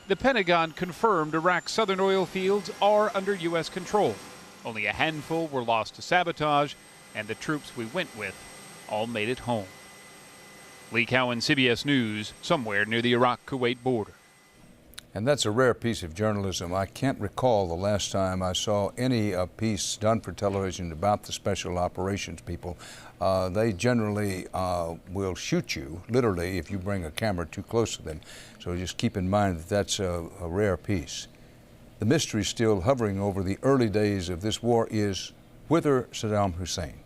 The Pentagon confirmed Iraq's southern oil fields are under U.S. control. Only a handful were lost to sabotage, and the troops we went with all made it home. Lee Cowan, CBS News, somewhere near the Iraq-Kuwait border. And that's a rare piece of journalism. I can't recall the last time I saw any piece done for television about the special operations people. They generally will shoot you, literally, if you bring a camera too close to them. So just keep in mind that that's a rare piece. The mystery still hovering over the early days of this war is whither Saddam Hussein.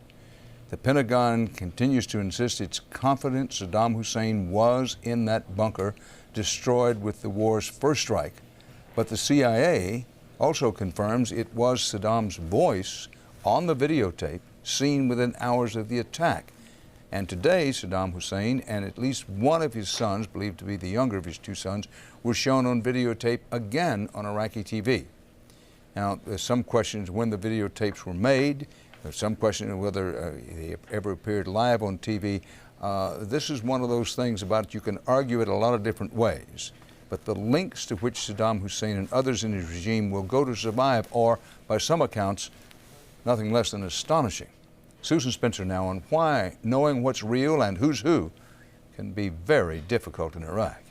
The Pentagon continues to insist it's confident Saddam Hussein was in that bunker destroyed with the war's first strike. But the CIA also confirms it was Saddam's voice on the videotape seen within hours of the attack. And today, Saddam Hussein and at least one of his sons, believed to be the younger of his two sons, were shown on videotape again on Iraqi TV. Now, there's some questions when the videotapes were made. There's some question of whether they ever appeared live on TV. This is one of those things about you can argue it a lot of different ways. But the links to which Saddam Hussein and others in his regime will go to survive are, by some accounts, nothing less than astonishing. Susan Spencer now on why knowing what's real and who's who can be very difficult in Iraq.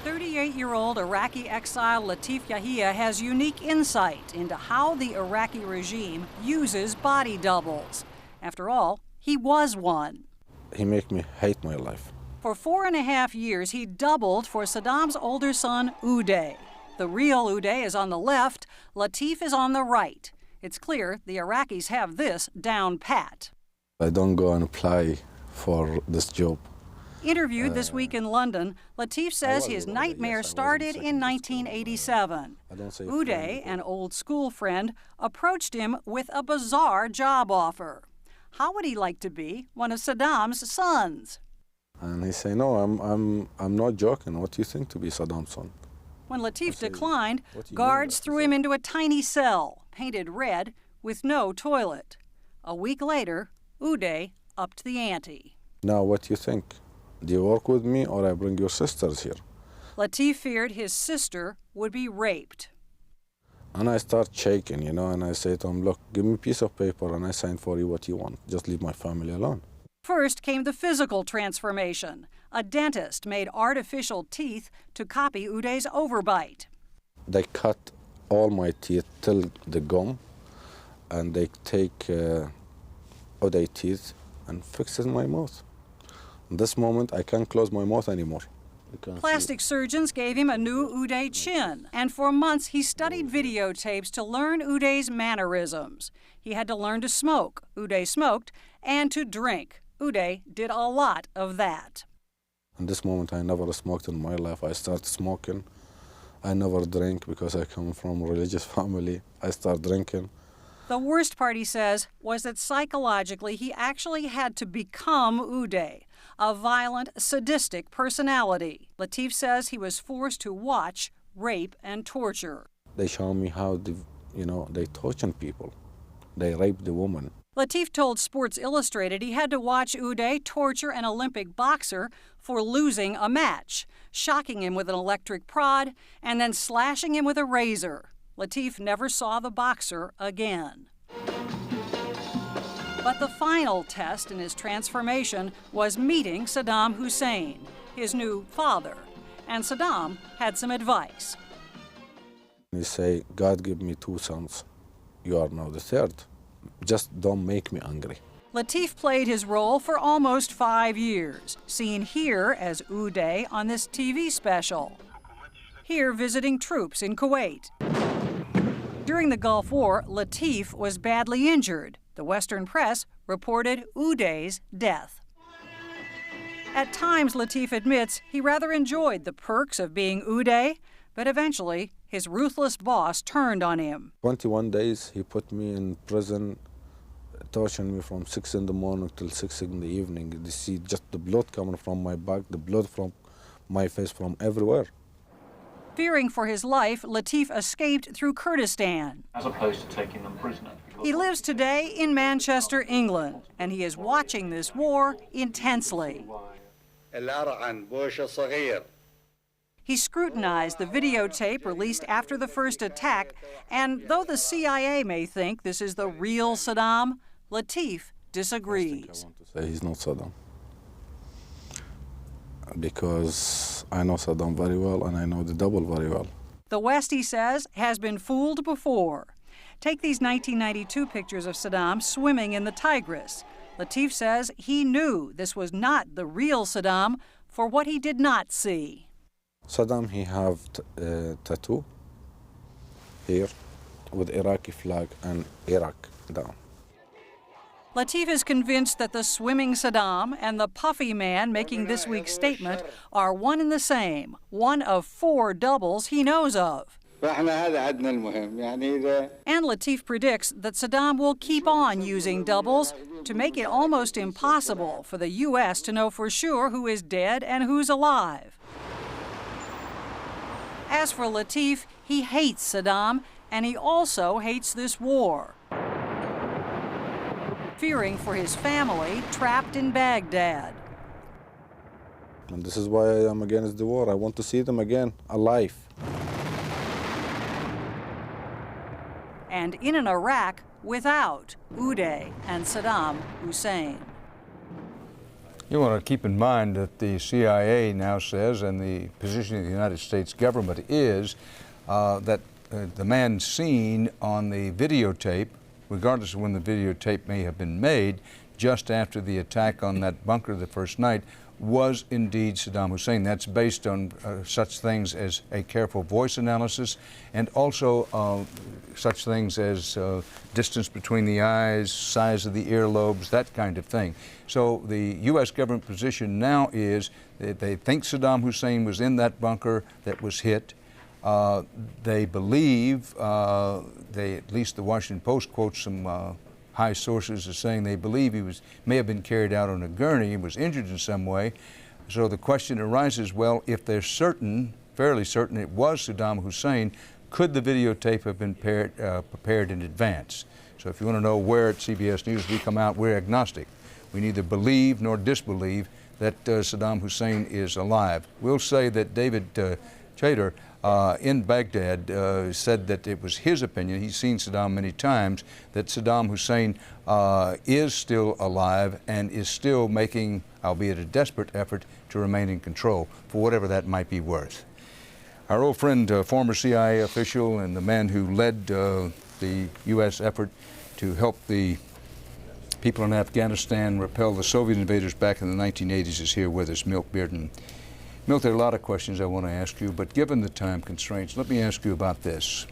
38-year-old Iraqi exile Latif Yahia has unique insight into how the Iraqi regime uses body doubles. After all, he was one. He made me hate my life. For 4.5 years, he doubled for Saddam's older son, Uday. The real Uday is on the left, Latif is on the right. It's clear the Iraqis have this down pat. I don't go and apply for this job. Interviewed this week in London, Latif says his nightmare started in 1987. Uday, an old school friend, approached him with a bizarre job offer. How would he like to be one of Saddam's sons? And he said, no, I'm not joking. What do you think to be Saddam's son? When Latif declined, guards threw him into a tiny cell, painted red, with no toilet. A week later, Uday upped the ante. Now, what do you think? Do you work with me or I bring your sisters here? Latif feared his sister would be raped. And I start shaking, and I say to him, look, give me a piece of paper and I sign for you what you want. Just leave my family alone. First came the physical transformation. A dentist made artificial teeth to copy Uday's overbite. They cut all my teeth till the gum, and they take Uday's teeth and fix it in my mouth. In this moment, I can't close my mouth anymore. Plastic surgeons gave him a new Uday chin, and for months he studied videotapes to learn Uday's mannerisms. He had to learn to smoke. Uday smoked, and to drink. Uday did a lot of that. In this moment, I never smoked in my life. I started smoking. I never drink because I come from a religious family. I start drinking. The worst part, he says, was that psychologically he actually had to become Uday, a violent, sadistic personality. Latif says he was forced to watch rape and torture. They show me how they torture people. They rape the woman. Latif told Sports Illustrated he had to watch Uday torture an Olympic boxer for losing a match, shocking him with an electric prod and then slashing him with a razor. Latif never saw the boxer again. But the final test in his transformation was meeting Saddam Hussein, his new father. And Saddam had some advice. He say, God gave me 2 sons. You are now the 3rd. Just don't make me angry. Latif played his role for almost 5 years, seen here as Uday on this TV special. Here visiting troops in Kuwait. During the Gulf War, Latif was badly injured. The Western press reported Uday's death. At times, Latif admits he rather enjoyed the perks of being Uday, but eventually his ruthless boss turned on him. 21 days he put me in prison, torturing me from 6 in the morning till 6 in the evening. You see just the blood coming from my back, the blood from my face, from everywhere. Fearing for his life, Latif escaped through Kurdistan. As opposed to taking them prisoner. He lives today in Manchester, England, and he is watching this war intensely. He scrutinized the videotape released after the first attack, and though the CIA may think this is the real Saddam, Latif disagrees. He's not Saddam. Because I know Saddam very well and I know the double very well. The West, he says, has been fooled before. Take these 1992 pictures of Saddam swimming in the Tigris. Latif says he knew this was not the real Saddam for what he did not see. Saddam, he have tattoo here with Iraqi flag and Iraq down. Latif is convinced that the swimming Saddam and the puffy man making this week's statement are one and the same, one of 4 doubles he knows of. And Latif predicts that Saddam will keep on using doubles to make it almost impossible for the U.S. to know for sure who is dead and who's alive. As for Latif, he hates Saddam, and he also hates this war. Fearing for his family trapped in Baghdad. And this is why I am against the war. I want to see them again, alive. And in an Iraq without Uday and Saddam Hussein. You want to keep in mind that the CIA now says, and the position of the United States government is, that the man seen on the videotape, regardless of when the videotape may have been made, just after the attack on that bunker the first night, was indeed Saddam Hussein. That's based on such things as a careful voice analysis and also such things as distance between the eyes, size of the earlobes, that kind of thing. So the U.S. government position now is that they think Saddam Hussein was in that bunker that was hit. They believe, at least the Washington Post quotes some high sources as saying they believe he may have been carried out on a gurney and was injured in some way. So the question arises, well, if they're certain, fairly certain it was Saddam Hussein, could the videotape have been prepared in advance? So if you want to know where at CBS News we come out, we're agnostic. We neither believe nor disbelieve that Saddam Hussein is alive. We'll say that David Chater in Baghdad said that it was his opinion, he's seen Saddam many times, that Saddam Hussein is still alive and is still making, albeit a desperate effort, to remain in control, for whatever that might be worth. Our old friend, former CIA official and the man who led the U.S. effort to help the people in Afghanistan repel the Soviet invaders back in the 1980s is here with us, Milt Bearden. Milt, there are a lot of questions I want to ask you, but given the time constraints, let me ask you about this.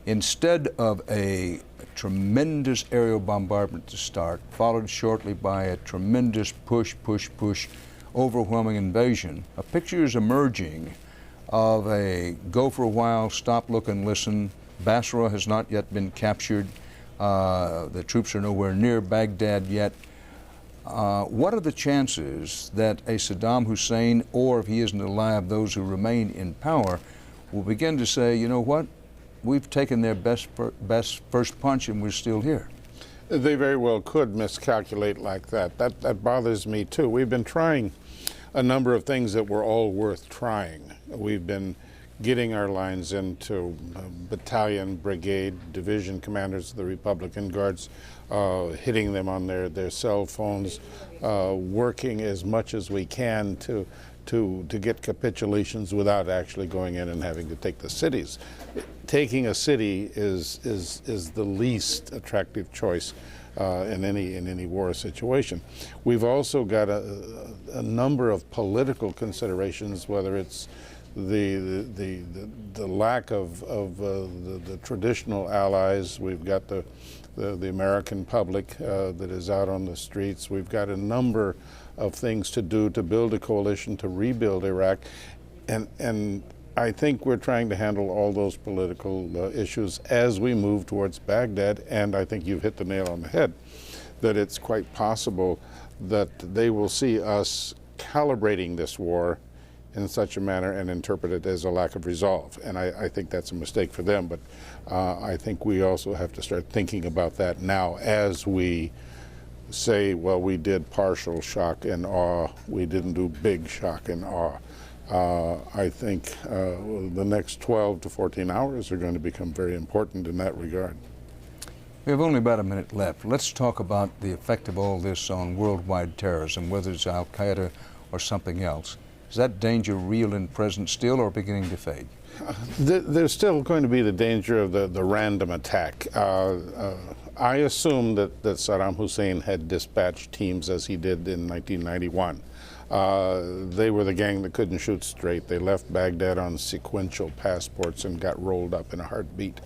Instead of a tremendous aerial bombardment to start, followed shortly by a tremendous push, overwhelming invasion, a picture is emerging of a go for a while, stop, look, and listen. Basra has not yet been captured. The troops are nowhere near Baghdad yet. What are the chances that a Saddam Hussein, or if he isn't alive, those who remain in power, will begin to say, you know what, we've taken their best first punch and we're still here? They very well could miscalculate like that. That bothers me too. We've been trying a number of things that were all worth trying. We've been getting our lines into battalion, brigade, division commanders of the Republican Guards, hitting them on their cell phones, working as much as we can to get capitulations without actually going in and having to take the cities. Taking a city is the least attractive choice in any war situation. We've also got a number of political considerations, whether it's the lack of the traditional allies. We've got the American public that is out on the streets. We've got a number of things to do to build a coalition to rebuild Iraq, and I think we're trying to handle all those political issues as we move towards Baghdad. And I think you've hit the nail on the head, that it's quite possible that they will see us calibrating this war in such a manner and interpret it as a lack of resolve. And I think that's a mistake for them, but I think we also have to start thinking about that now as we say, well, we did partial shock and awe, we didn't do big shock and awe. I think the next 12 to 14 hours are going to become very important in that regard. We have only about a minute left. Let's talk about the effect of all this on worldwide terrorism, whether it's Al-Qaeda or something else. Is that danger real and present still or beginning to fade? There's still going to be the danger of the random attack. I assume that Saddam Hussein had dispatched teams as he did in 1991. They were the gang that couldn't shoot straight. They left Baghdad on sequential passports and got rolled up in a heartbeat.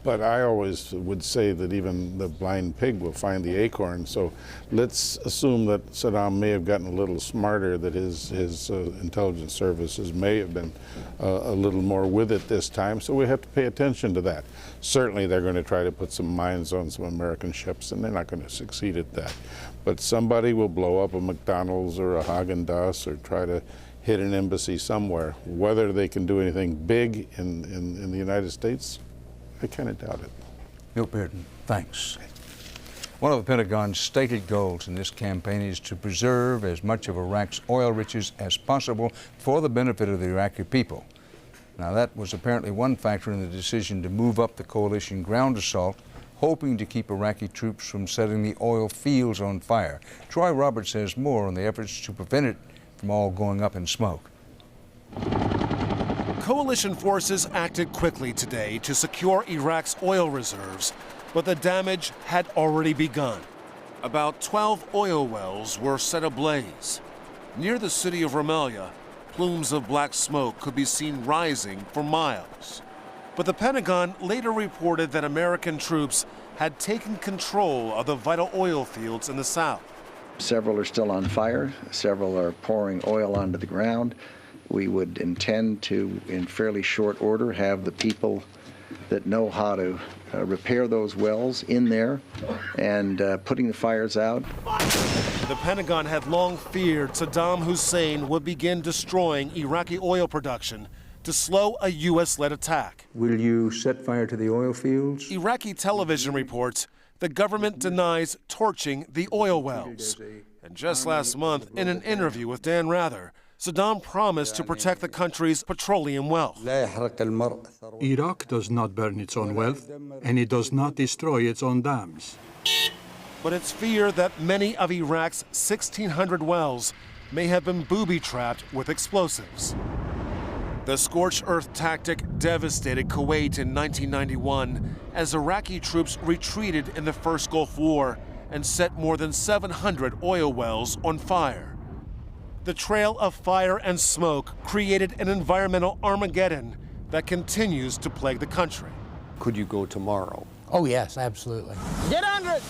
But I always would say that even the blind pig will find the acorn. So let's assume that Saddam may have gotten a little smarter, that his intelligence services may have been a little more with it this time. So we have to pay attention to that. Certainly they're going to try to put some mines on some American ships, and they're not going to succeed at that. But somebody will blow up a McDonald's or a Haagen-Dazs or try to hit an embassy somewhere. Whether they can do anything big in the United States, I kind of doubt it. Neil Bearden, thanks. One of the Pentagon's stated goals in this campaign is to preserve as much of Iraq's oil riches as possible for the benefit of the Iraqi people. Now, that was apparently one factor in the decision to move up the coalition ground assault, hoping to keep Iraqi troops from setting the oil fields on fire. Troy Roberts has more on the efforts to prevent it from all going up in smoke. Coalition forces acted quickly today to secure Iraq's oil reserves, but the damage had already begun. About 12 oil wells were set ablaze. Near the city of Ramallah, plumes of black smoke could be seen rising for miles. But the Pentagon later reported that American troops had taken control of the vital oil fields in the south. Several are still on fire. Several are pouring oil onto the ground. We would intend to, in fairly short order, have the people that know how to repair those wells in there and putting the fires out. The Pentagon had long feared Saddam Hussein would begin destroying Iraqi oil production to slow a U.S.-led attack. Will you set fire to the oil fields? Iraqi television reports the government denies torching the oil wells. And just last month, in an interview with Dan Rather, Saddam promised to protect the country's petroleum wealth. Iraq does not burn its own wealth, and it does not destroy its own dams. But it's feared that many of Iraq's 1,600 wells may have been booby-trapped with explosives. The scorched earth tactic devastated Kuwait in 1991 as Iraqi troops retreated in the first Gulf War and set more than 700 oil wells on fire. The trail of fire and smoke created an environmental Armageddon that continues to plague the country. Could you go tomorrow? Oh, yes, absolutely. Get under it,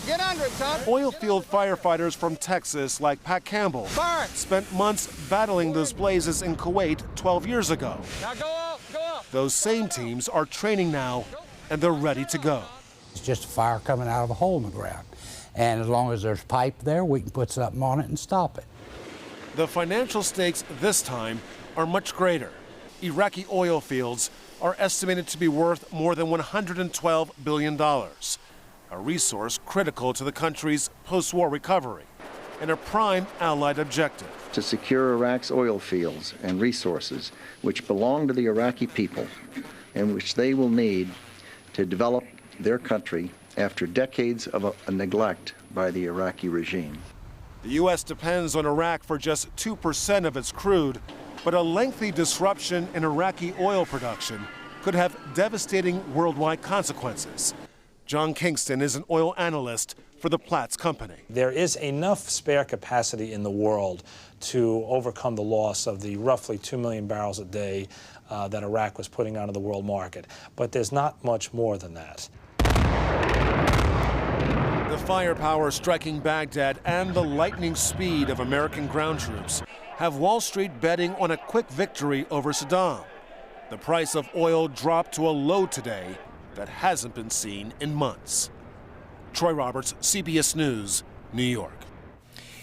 son. Oil field firefighters from Texas, like Pat Campbell, spent months battling those blazes in Kuwait 12 years ago. Now go up. Those same teams are training now, and they're ready to go. It's just a fire coming out of a hole in the ground. And as long as there's pipe there, we can put something on it and stop it. The financial stakes this time are much greater. Iraqi oil fields are estimated to be worth more than $112 billion, a resource critical to the country's post-war recovery and a prime Allied objective. To secure Iraq's oil fields and resources, which belong to the Iraqi people and which they will need to develop their country after decades of a neglect by the Iraqi regime. The U.S. depends on Iraq for just 2% of its crude, but a lengthy disruption in Iraqi oil production could have devastating worldwide consequences. John Kingston is an oil analyst for the Platts Company. There is enough spare capacity in the world to overcome the loss of the roughly 2 million barrels a day that Iraq was putting onto the world market, but there's not much more than that. The firepower striking Baghdad and the lightning speed of American ground troops have Wall Street betting on a quick victory over Saddam. The price of oil dropped to a low today that hasn't been seen in months. Troy Roberts, CBS News, New York.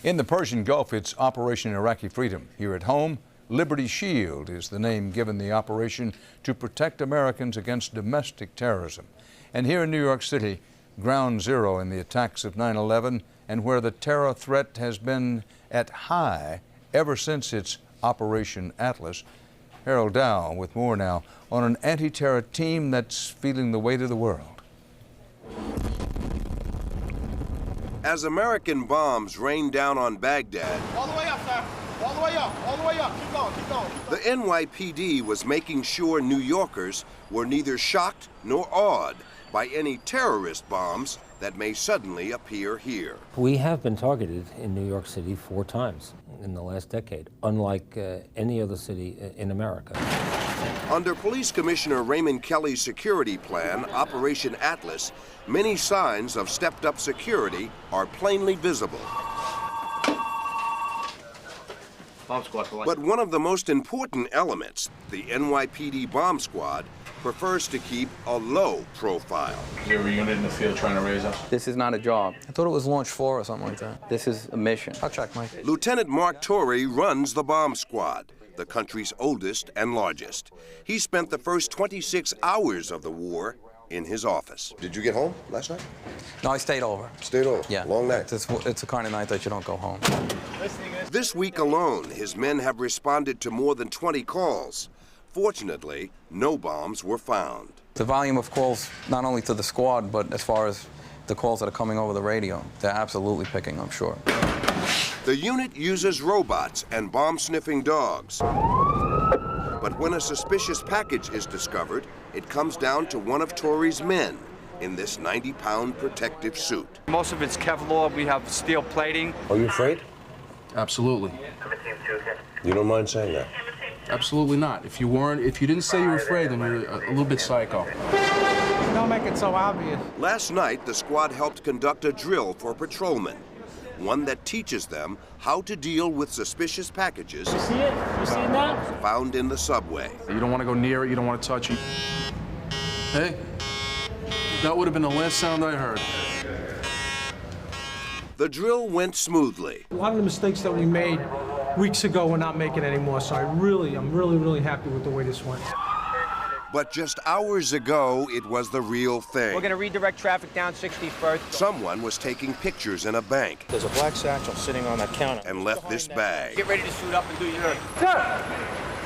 In the Persian Gulf, it's Operation Iraqi Freedom. Here at home, Liberty Shield is the name given the operation to protect Americans against domestic terrorism. And here in New York City, ground zero in the attacks of 9/11 and where the terror threat has been at high ever since its Operation Atlas. Harold Dow with more now on an anti-terror team that's feeling the weight of the world. As American bombs rained down on Baghdad, All the way up, sir. All the way up. All the way up. Keep going. Keep going. the NYPD was making sure New Yorkers were neither shocked nor awed by any terrorist bombs that may suddenly appear here. We have been targeted in New York City 4 times in the last decade, unlike any other city in America. Under Police Commissioner Raymond Kelly's security plan, Operation Atlas, many signs of stepped-up security are plainly visible. But one of the most important elements, the NYPD bomb squad, prefers to keep a low profile. Is there a unit in the field trying to raise us? This is not a job. I thought it was Launch 4 or something like that. This is a mission. I'll check, Mike. Lieutenant Mark Torrey runs the bomb squad, the country's oldest and largest. He spent the first 26 hours of the war in his office. Did you get home last night? No, I stayed over. Stayed over? Yeah. Long night? It's the kind of night that you don't go home. This week alone, his men have responded to more than 20 calls. Fortunately, no bombs were found. The volume of calls, not only to the squad, but as far as the calls that are coming over the radio, they're absolutely picking, I'm sure. The unit uses robots and bomb-sniffing dogs. But when a suspicious package is discovered, it comes down to one of Torrey's men in this 90-pound protective suit. Most of it's Kevlar. We have steel plating. Are you afraid? Absolutely. You don't mind saying that? Absolutely not. If you didn't say you were afraid, then you're a little bit psycho. Don't make it so obvious. Last night, the squad helped conduct a drill for patrolmen, one that teaches them how to deal with suspicious packages. You see it? You seen that? Found in the subway. You don't want to go near it. You don't want to touch it. Hey, that would have been the last sound I heard. The drill went smoothly. A lot of the mistakes that we made weeks ago, we're not making anymore. So I'm really happy with the way this went. But just hours ago, it was the real thing. We're going to redirect traffic down 61st. Someone was taking pictures in a bank. There's a black satchel sitting on that counter. And left this bag. Get ready to suit up and do your thing. Sir!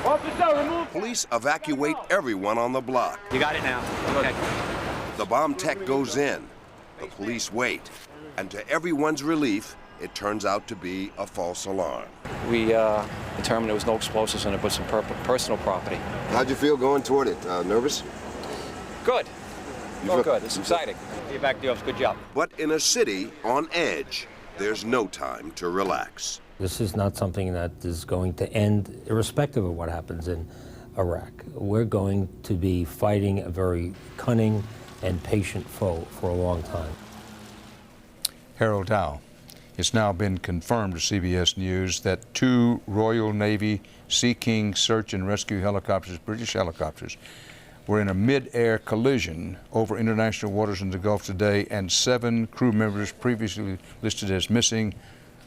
Officer, remove. Police evacuate everyone on the block. You got it now. Okay. The bomb tech goes in. The police wait. And to everyone's relief, it turns out to be a false alarm. We determined there was no explosives in it, but some personal property. How'd you feel going toward it? Nervous? Good. Good. It's exciting. Get back to the office. Good job. But in a city on edge, there's no time to relax. This is not something that is going to end irrespective of what happens in Iraq. We're going to be fighting a very cunning and patient foe for a long time. Harold Dow. It's now been confirmed to CBS News that 2 Royal Navy Sea King search and rescue helicopters, British helicopters, were in a mid-air collision over international waters in the Gulf today, and 7 crew members previously listed as missing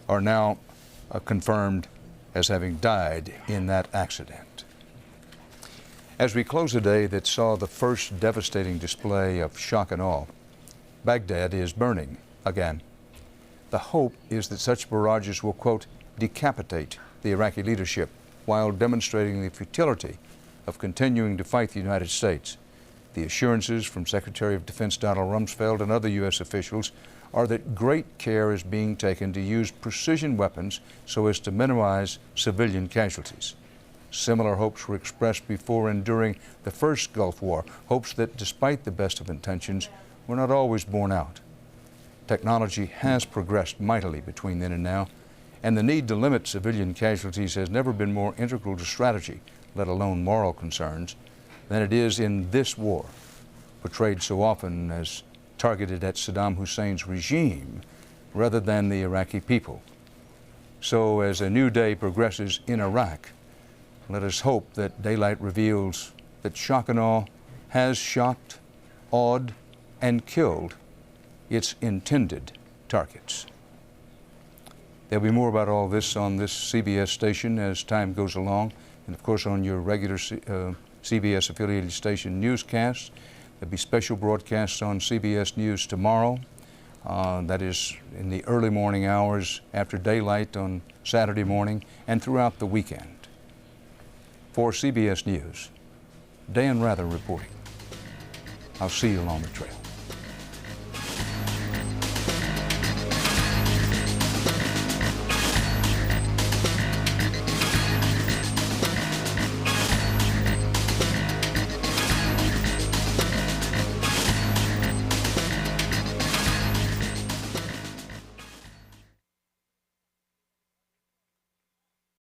are now confirmed as having died in that accident. As we close a day that saw the first devastating display of shock and awe, Baghdad is burning again. The hope is that such barrages will, quote, decapitate the Iraqi leadership while demonstrating the futility of continuing to fight the United States. The assurances from Secretary of Defense Donald Rumsfeld and other U.S. officials are that great care is being taken to use precision weapons so as to minimize civilian casualties. Similar hopes were expressed before and during the first Gulf War, hopes that, despite the best of intentions, were not always borne out. Technology has progressed mightily between then and now, and the need to limit civilian casualties has never been more integral to strategy, let alone moral concerns, than it is in this war, portrayed so often as targeted at Saddam Hussein's regime rather than the Iraqi people. So as a new day progresses in Iraq, let us hope that daylight reveals that shock and awe has shocked, awed, and killed its intended targets. There'll be more about all this on this CBS station as time goes along, and of course on your regular CBS affiliated station newscasts. There'll be special broadcasts on CBS News tomorrow. That is in the early morning hours after daylight on Saturday morning and throughout the weekend. For CBS News, Dan Rather reporting. I'll see you along the trail.